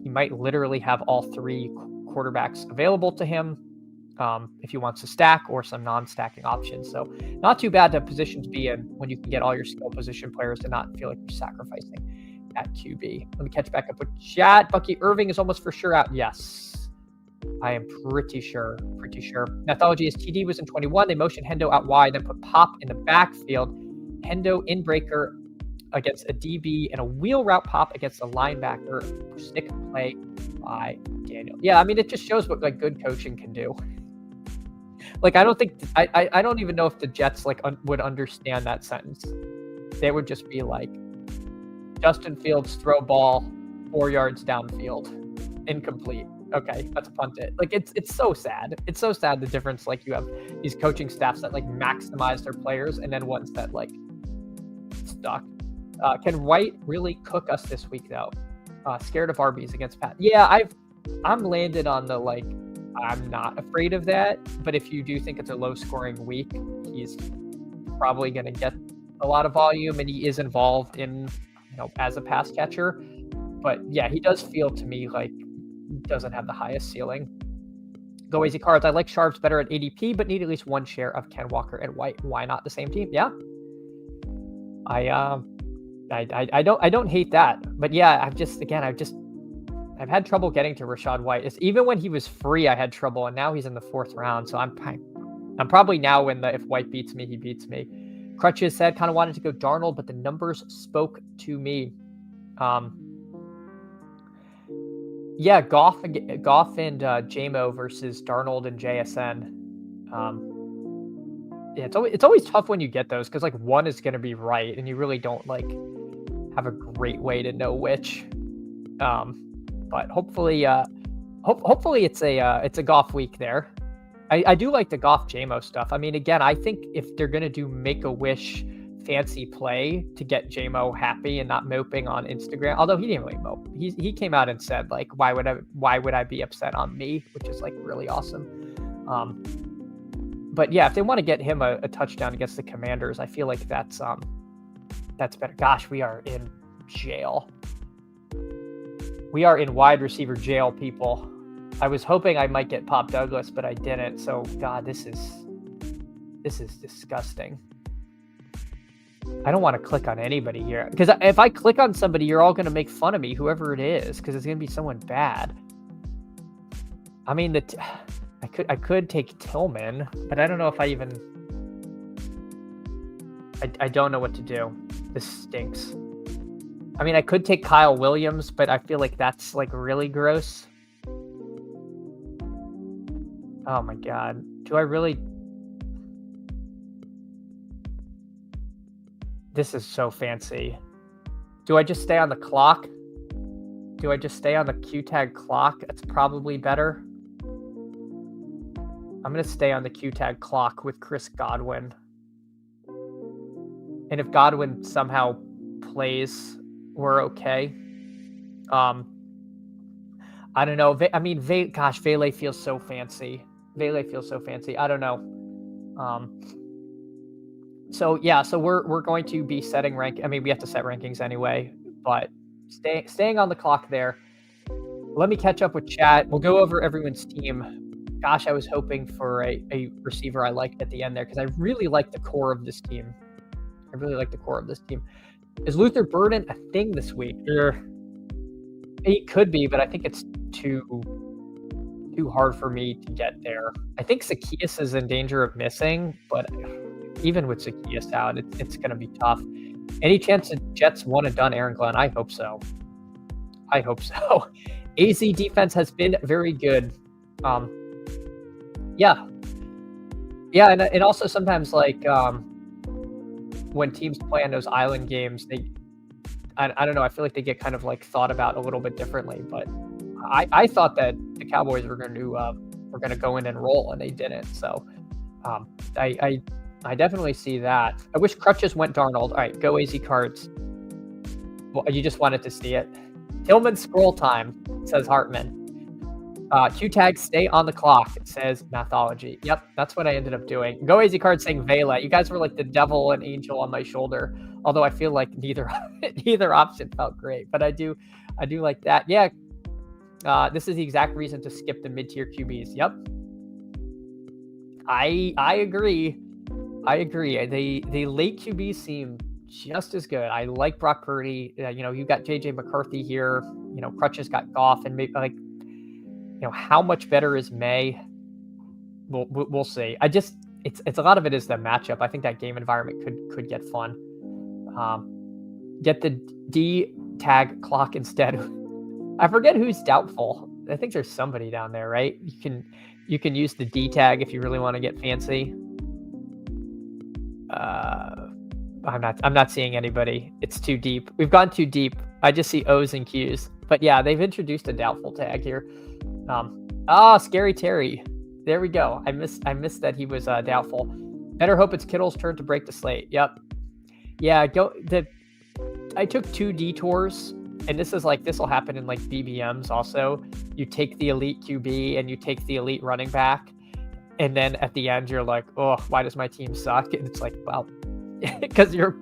he might literally have all 3 quarterbacks available to him if he wants to stack or some non-stacking options. So not too bad to have position to be in when you can get all your skill position players to not feel like you're sacrificing at QB. Let me catch back up with chat. Bucky Irving is almost for sure out. Yes, I am pretty sure. Mythology is TD was in 21. They motioned Hendo out wide, then put Pop in the backfield. Hendo in breaker against a DB and a wheel route pop against a linebacker. Stick play by Daniel. Yeah, I mean, it just shows what good coaching can do. I don't even know if the Jets would understand that sentence. They would just be like, Justin Fields throw ball 4 yards downfield, incomplete. Okay, let's punt it. It's so sad. It's so sad the difference. You have these coaching staffs that maximize their players, and then ones that stuck. Can White really cook us this week though? Scared of RBs against Pat. Yeah, I'm landed on the I'm not afraid of that. But if you do think it's a low scoring week, he's probably going to get a lot of volume, and he is involved in as a pass catcher. But yeah, he does feel to me like he doesn't have the highest ceiling. Go easy cards. I like Sharps better at ADP, but need at least one share of Ken Walker and White. Why not the same team? Yeah. I don't hate that. But yeah, I've had trouble getting to Rashad White. Even when he was free, I had trouble, and now he's in the 4th round. So I'm probably now if White beats me, he beats me. Crutches said kind of wanted to go Darnold, but the numbers spoke to me. Yeah, Goff and JMO versus Darnold and JSN. Yeah, it's always tough when you get those because like one is going to be right, and you really don't like have a great way to know which. But hopefully it's a Goff week there. I do like the Goff JMO stuff. I mean, again, I think if they're going to do Make-A-Wish fancy play to get JMO happy and not moping on Instagram, although he didn't really mope. He came out and said like, why would I be upset on me, which is like really awesome. But yeah, if they want to get him a touchdown against the Commanders, I feel like that's better. Gosh, we are in jail. We are in wide receiver jail, people. I was hoping I might get Pop Douglas, but I didn't. So God, this is disgusting. I don't want to click on anybody here because if I click on somebody, you're all going to make fun of me, whoever it is, because it's going to be someone bad. I mean, I could take Tillman, but I don't know if I don't know what to do. This stinks. I mean, I could take Kyle Williams, but I feel like that's like really gross. Oh my God. Do I really? This is so fancy. Do I just stay on the clock? Do I just stay on the Q-tag clock? That's probably better. I'm going to stay on the Q-tag clock with Chris Godwin. And if Godwin somehow plays, we're okay. I don't know. I mean, gosh, Vele feels so fancy. I don't know. So yeah, so we're going to be setting rank. I mean, we have to set rankings anyway, but staying on the clock there. Let me catch up with chat. We'll go over everyone's team. Gosh, I was hoping for a receiver I liked at the end there because I really like the core of this team. Is Luther Burden a thing this week? He could be, but I think it's too hard for me to get there. I think Zacchaeus is in danger of missing, but even with Zacchaeus out, it's going to be tough. Any chance the Jets one and done Aaron Glenn? I hope so. AZ defense has been very good. Yeah, and also sometimes like when teams play on those island games, I don't know. I feel like they get kind of like thought about a little bit differently. But I thought that the Cowboys were going to go in and roll, and they didn't. So I definitely see that. I wish Crutches went Darnold. All right, go AZ cards. Well, you just wanted to see it. Tillman scroll time, says Hartman. Q-tag, stay on the clock, it says Mathology. Yep, that's what I ended up doing. Go AZ card saying Vela. You guys were like the devil and angel on my shoulder. Although I feel like neither option felt great. But I do like that. Yeah. This is the exact reason to skip the mid-tier QBs. Yep. I agree. The late QBs seem just as good. I like Brock Purdy. You got JJ McCarthy here. Crutches got Goff, and maybe like, how much better is May? We'll see. It's a lot of it is the matchup. I think that game environment could get fun. Get the D tag clock instead. I forget who's doubtful. I think there's somebody down there, right? You can use the D tag if you really want to get fancy. I'm not seeing anybody. It's too deep. We've gone too deep. I just see O's and Q's. But yeah, they've introduced a doubtful tag here. Scary Terry. There we go. I missed that he was doubtful. Better hope it's Kittle's turn to break the slate. Yep. Yeah, I took 2 detours, and this will happen in like BBMs also. You take the elite QB and you take the elite running back, and then at the end you're like, oh, why does my team suck? And it's like, well, because your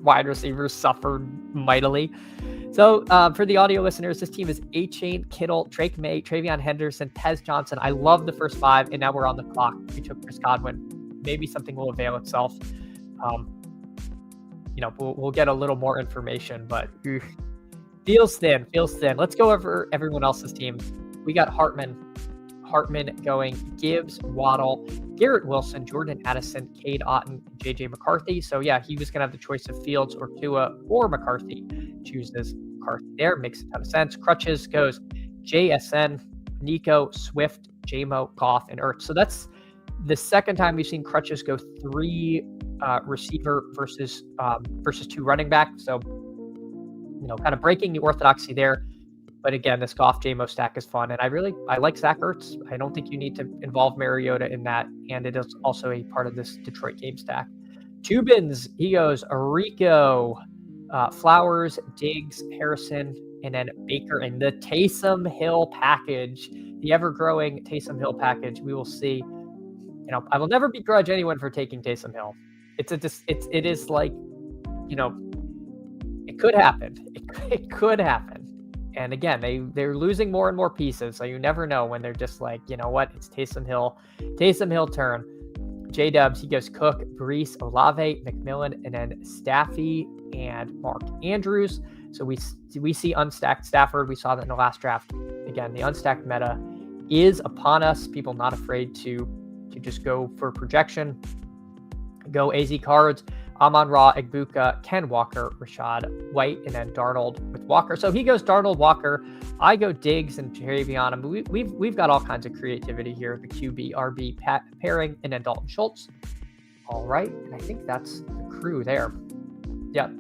wide receivers suffered mightily. So for the audio listeners, this team is A-Chain, Kittle, Drake May, Travion Henderson, Tez Johnson. I love the first 5, and now we're on the clock. We took Chris Godwin. Maybe something will avail itself. We'll get a little more information, but feels thin. Let's go over everyone else's teams. We got Hartman going, Gibbs, Waddle, Garrett Wilson, Jordan Addison, Cade Otton, JJ McCarthy. So yeah, he was going to have the choice of Fields or Tua or McCarthy. Chooses McCarthy there. Makes a ton of sense. Crutches goes JSN, Nico, Swift, JMO, Goff, and Ertz. So that's the second time we've seen Crutches go 3 receiver versus 2 running back. So, kind of breaking the orthodoxy there. But again, this Goff JMO stack is fun, and I like Zach Ertz. I don't think you need to involve Mariota in that, and it is also a part of this Detroit game stack. Tubins, he goes Rico, Flowers, Diggs, Harrison, and then Baker, and the Taysom Hill package, the ever-growing Taysom Hill package. We will see. I will never begrudge anyone for taking Taysom Hill. It is like, it could happen. It could happen. And again, they're losing more and more pieces, so you never know when they're just like, you know what, it's Taysom Hill turn. J-Dubs, he goes Cook, Brees, Olave, McMillan, and then Staffy and Mark Andrews. So we see unstacked Stafford. We saw that in the last draft. Again, the unstacked meta is upon us. People not afraid to just go for projection. Go AZ Cards, Amon-Ra, Egbuka, Ken Walker, Rashad White, and then Darnold with Walker. So he goes Darnold, Walker. I go Diggs and Travion. I mean, we've got all kinds of creativity here. The QB, RB pairing, and then Dalton Schultz. All right, and I think that's the crew there. Yep.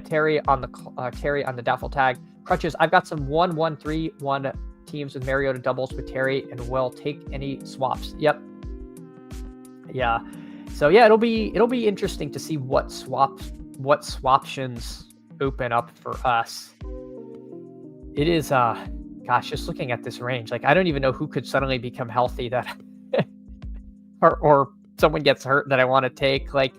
Terry on the doubtful tag. Crutches. I've got some 1-1-3-1 teams with Mariota doubles with Terry, and will take any swaps. Yep. Yeah. So yeah, it'll be interesting to see what swaptions open up for us. It is just looking at this range, like I don't even know who could suddenly become healthy that or someone gets hurt that I want to take. Like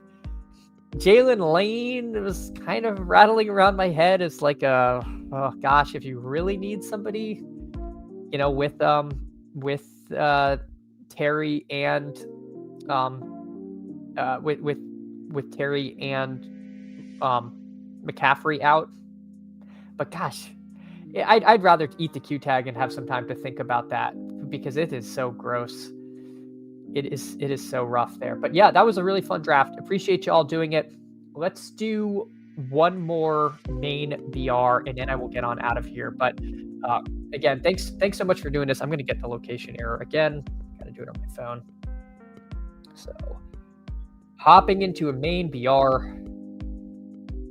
Jalen Lane was kind of rattling around my head as like if you really need somebody, with Terry and with Terry and McCaffrey out. But gosh, I'd rather eat the Q tag and have some time to think about that, because it is so gross. It is so rough there. But yeah, that was a really fun draft. Appreciate you all doing it. Let's do one more main BR, and then I will get on out of here. But again, thanks so much for doing this. I'm going to get the location error again. Got to do it on my phone. So hopping into a main BR,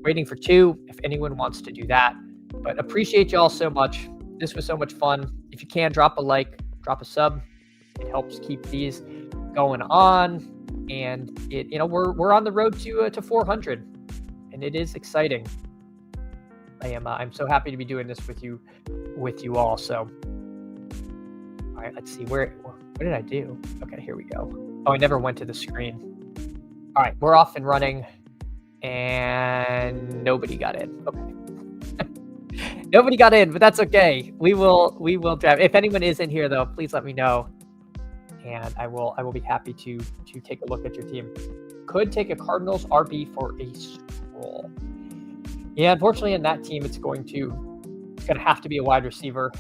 waiting for 2 if anyone wants to do that. But appreciate y'all so much. This was so much fun. If you can, drop a like, drop a sub. It helps keep these going on, and we're on the road to 400, and it is exciting. I'm so happy to be doing this with you all. So all right, let's see what did I do? Okay, here we go. Oh, I never went to the screen. All right, we're off and running, and nobody got in. Okay. Nobody got in, but that's okay. We will draft. If anyone is in here though, please let me know, and I will be happy to take a look at your team. Could take a Cardinals RB for a scroll. Yeah, unfortunately in that team it's going to have to be a wide receiver.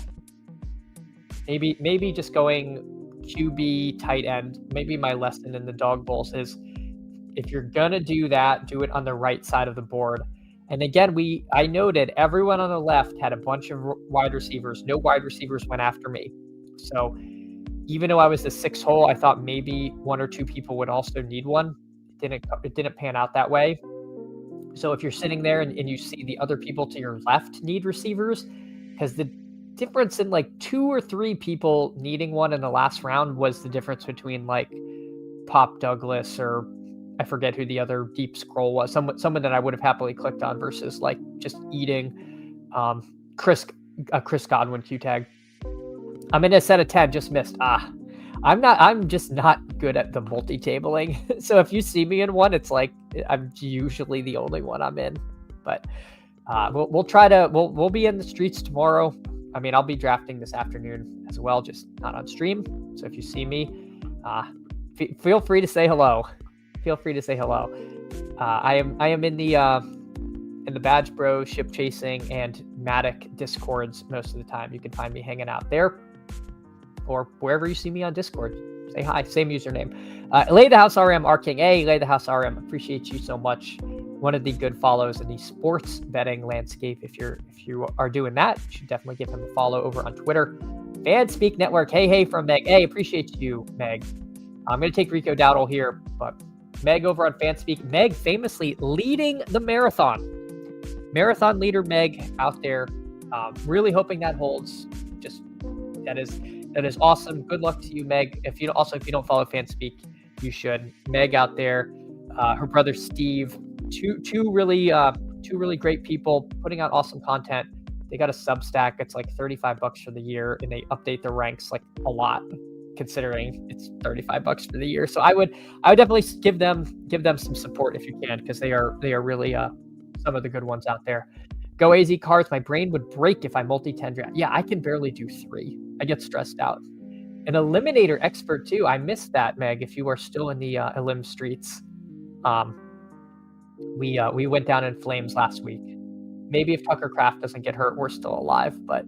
Maybe just going QB tight end. Maybe my lesson in the Dawg Bowls is, if you're gonna do that, do it on the right side of the board. And again, I noted everyone on the left had a bunch of wide receivers. No wide receivers went after me. So even though I was the 6th hole, I thought maybe 1 or 2 people would also need one. It didn't pan out that way. So if you're sitting there and you see the other people to your left need receivers, because the difference in like 2 or 3 people needing one in the last round was the difference between like Pop Douglas, or I forget who the other deep scroll was, someone that I would have happily clicked on, versus like just eating Chris Godwin Q tag. I'm in a set of 10, just missed. I'm just not good at the multi-tabling. So if you see me in one, it's like I'm usually the only one I'm in. But we'll try to we'll be in the streets tomorrow. I mean, I'll be drafting this afternoon as well, just not on stream. So if you see me, feel free to say hello. Feel free to say hello. I am in the Badge Bro, Ship Chasing, and Matic Discords most of the time. You can find me hanging out there or wherever you see me on Discord. Say hi, same username. Lay the House RM, R King A, Lay the House RM. Appreciate you so much. One of the good follows in the sports betting landscape. If you are doing that, you should definitely give him a follow over on Twitter. Fanspeak Network. Hey from Meg. Hey, appreciate you, Meg. I'm going to take Rico Dowdle here, but Meg over on Fanspeak. Meg famously leading the marathon. Marathon leader Meg out there. Really hoping that holds. Just that is awesome. Good luck to you, Meg. If you don't follow Fanspeak, you should. Meg out there. Her brother Steve. Two really great people putting out awesome content. They got a Substack. It's like $35 for the year, and they update their ranks like a lot, considering it's $35 for the year. So I would definitely give them some support if you can, because they are really some of the good ones out there. Go AZ Cards. My brain would break if I multi-10 draft. Yeah, I can barely do 3. I get stressed out. An Eliminator expert too. I missed that, Meg. If you are still in the Elim streets, we went down in flames last week. Maybe if Tucker Kraft doesn't get hurt, we're still alive, but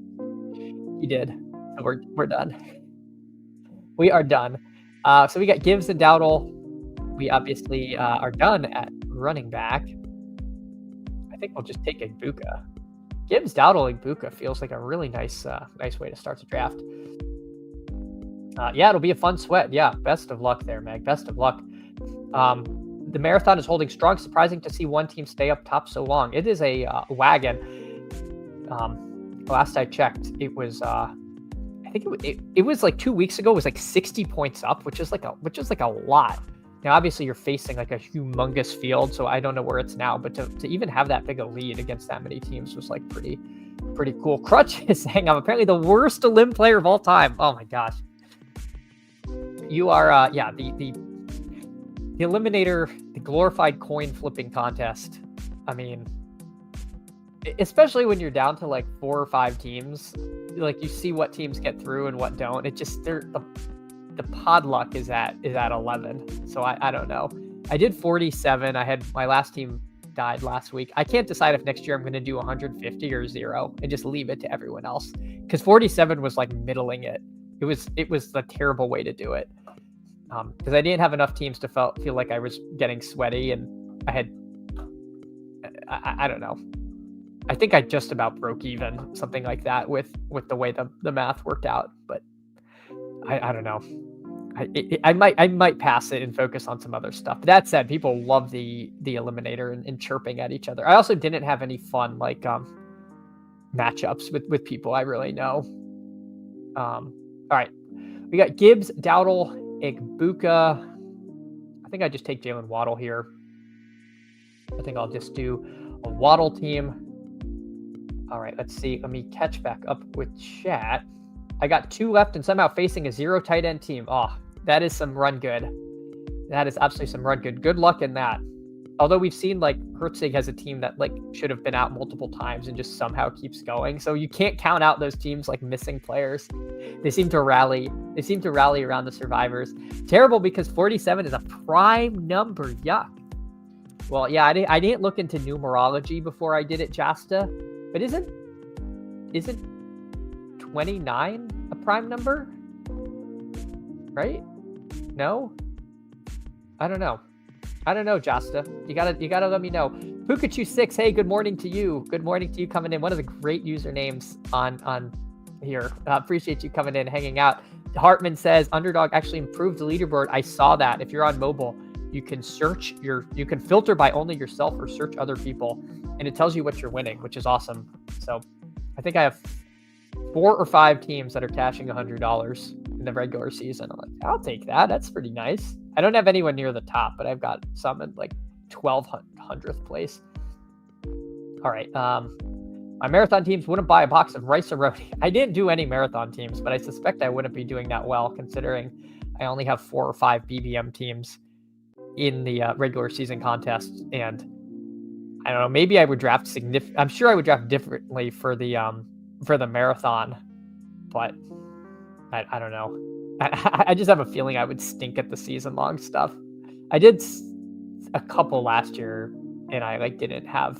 he did. So we're done. We are done. So we got Gibbs and Dowdle. We obviously are done at running back. I think we'll just take Ibuka. Gibbs, Dowdle, Ibuka feels like a really nice way to start the draft. Yeah, it'll be a fun sweat. Yeah, best of luck there, Meg. Best of luck. The marathon is holding strong. Surprising to see one team stay up top so long. It is a wagon. Last I checked, it was I think it was like 2 weeks ago. It was like 60 points up, which is like a lot. Now, obviously, you're facing like a humongous field, so I don't know where it's now. But to even have that big a lead against that many teams was like pretty cool. Crutch is saying I'm apparently the worst Elim player of all time. Oh my gosh. You are the Eliminator, the glorified coin flipping contest. I mean, especially when you're down to like 4 or 5 teams, like you see what teams get through and what don't. It just the pod luck is at 11. So I don't know. I did 47. I had my last team died last week. I can't decide if next year I'm going to do 150 or 0 and just leave it to everyone else, because 47 was like middling it. It was a terrible way to do it. Because I didn't have enough teams to feel like I was getting sweaty, and I don't know. I think I just about broke even, something like that, with the way the math worked out. But I don't know. I might pass it and focus on some other stuff. But that said, people love the Eliminator and chirping at each other. I also didn't have any fun like matchups with people I really know. All right, we got Gibbs, Dowdle, Ibuka. I think I just take Jalen Waddle here. I think I'll just do a Waddle team. All right, let's see. Let me catch back up with chat. I got 2 left and somehow facing a 0 tight end team. Oh, that is some run good. That is absolutely some run good. Good luck in that. Although we've seen like Herzig has a team that like should have been out multiple times and just somehow keeps going. So you can't count out those teams like missing players. They seem to rally. They seem to rally around the survivors. Terrible, because 47 is a prime number. Yuck. Well, yeah, I didn't look into numerology before I did it, Jasta. But isn't 29 a prime number? Right? No? I don't know. Jasta. You gotta let me know. Pikachu 6, hey, good morning to you. Good morning to you coming in. One of the great usernames on here. Appreciate you coming in, hanging out. Hartman says Underdog actually improved the leaderboard. I saw that. If you're on mobile, you can filter by only yourself or search other people, and it tells you what you're winning, which is awesome. So I think I have 4 or 5 teams that are cashing $100 in the regular season. I'm like, I'll take that. That's pretty nice. I don't have anyone near the top, but I've got some in like 1200th place. All right. My marathon teams wouldn't buy a box of rice roti. I didn't do any marathon teams, but I suspect I wouldn't be doing that well, considering I only have 4 or 5 BBM teams in the regular season contest, and I don't know. Maybe I would draft I'm sure I would draft differently for the marathon, but I don't know. I just have a feeling I would stink at the season long stuff. I did a couple last year, and I didn't have.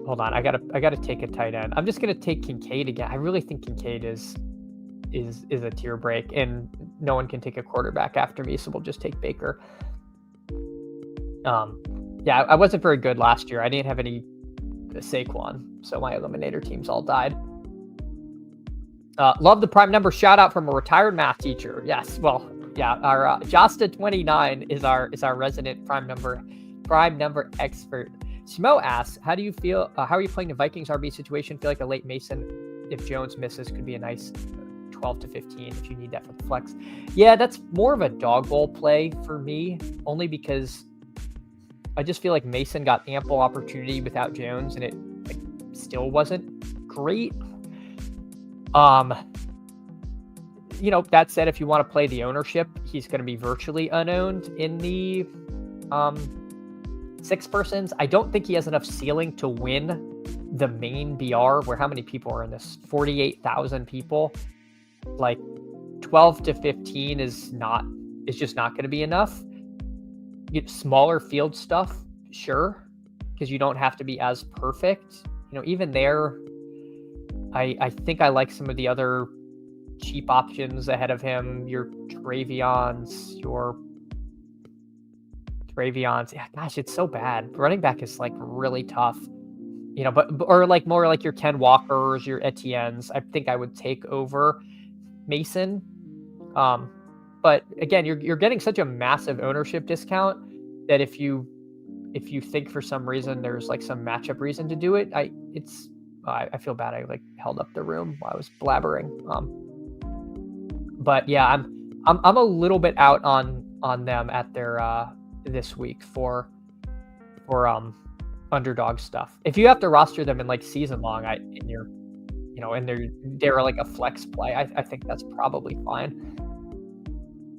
Hold on, I gotta take a tight end. I'm just gonna take Kincaid again. I really think Kincaid is a tier break, and no one can take a quarterback after me, so we'll just take Baker. Yeah, I wasn't very good last year. I didn't have any Saquon, so my eliminator teams all died. Love the prime number shout out from a retired math teacher. Yes, well, yeah, our Josta29 is our resident prime number expert. Smo asks, how do you feel? How are you playing the Vikings RB situation? Feel like a late Mason, if Jones misses, could be a nice 12 to 15 if you need that for the flex. Yeah, that's more of a dog bowl play for me, only because I just feel like Mason got ample opportunity without Jones, and it still wasn't great. That said, if you want to play the ownership, he's going to be virtually unowned in the 6 persons. I don't think he has enough ceiling to win the main BR, where how many people are in this? 48,000 people. 12 to 15 is just not going to be enough. Smaller field stuff, sure, because you don't have to be as perfect. Even there, I think I like some of the other cheap options ahead of him. Your Travions. Yeah, gosh, it's so bad. Running back is really tough. Or more like your Ken Walkers, your Etiennes. I think I would take over Mason. But again, you're getting such a massive ownership discount that if you think for some reason there's some matchup reason to do it, I feel bad. I held up the room while I was blabbering. But yeah, I'm a little bit out on them at their this week for underdog stuff. If you have to roster them in season long, and they're a flex play, I think that's probably fine.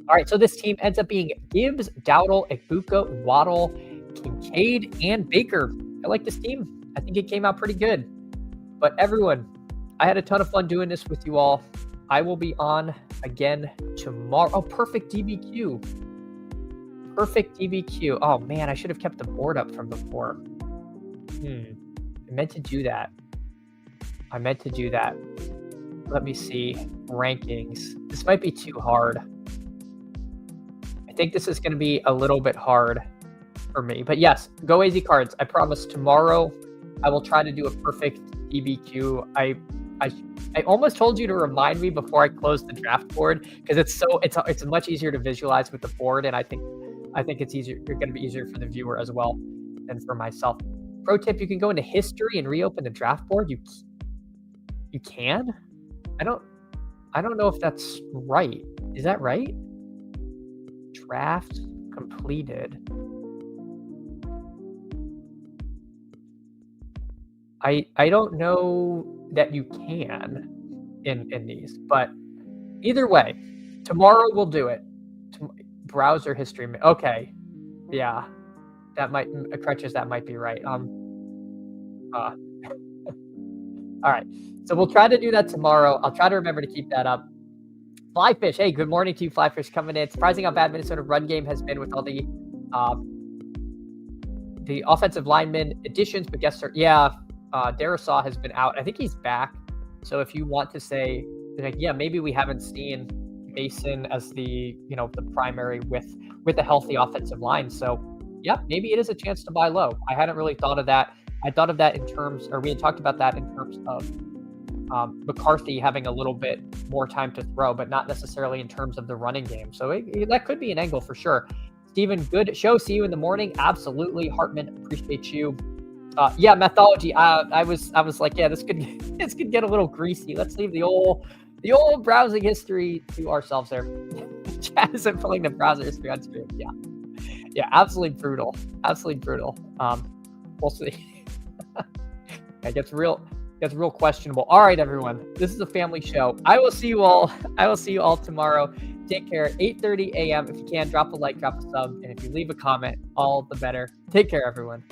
All right, so this team ends up being Gibbs, Dowdle, Egbuka, Waddle, Kincaid, and Baker. I like this team. I think it came out pretty good. But everyone, I had a ton of fun doing this with you all. I will be on again tomorrow. Oh, perfect DBQ. Perfect DBQ. Oh, man, I should have kept the board up from before. I meant to do that. Let me see. Rankings. This might be too hard. I think this is going to be a little bit hard for me. But yes, go AZ Cards. I promise tomorrow I will try to do a perfect DBQ. I almost told you to remind me before I close the draft board, because it's much easier to visualize with the board, and I think it's easier. It's going to be easier for the viewer as well than for myself. Pro tip: you can go into history and reopen the draft board. You can? I don't know if that's right. Is that right? Draft completed. I don't know that you can in these, but either way, tomorrow we'll do it. Browser history. Okay. Yeah. That might Crutches, that might be right. All right. So we'll try to do that tomorrow. I'll try to remember to keep that up. Flyfish. Hey, good morning to you, Flyfish, coming in. Surprising how bad Minnesota run game has been with all the offensive lineman additions, but guess Darisaw has been out. I think he's back. So if you want to say, maybe we haven't seen Mason as the primary with a healthy offensive line. So yeah, maybe it is a chance to buy low. I hadn't really thought of that. I thought of that we had talked about that in terms of McCarthy having a little bit more time to throw, but not necessarily in terms of the running game. So that could be an angle for sure. Steven, good show. See you in the morning. Absolutely. Hartman, appreciate you. Methodology. I was like, yeah, this could get a little greasy. Let's leave the old browsing history to ourselves there. Chad isn't pulling the browser history on screen. Yeah, absolutely brutal. We'll see. It gets real questionable. All right, everyone. This is a family show. I will see you all tomorrow. Take care. 8:30 a.m. If you can, drop a like, drop a sub, and if you leave a comment, all the better. Take care, everyone.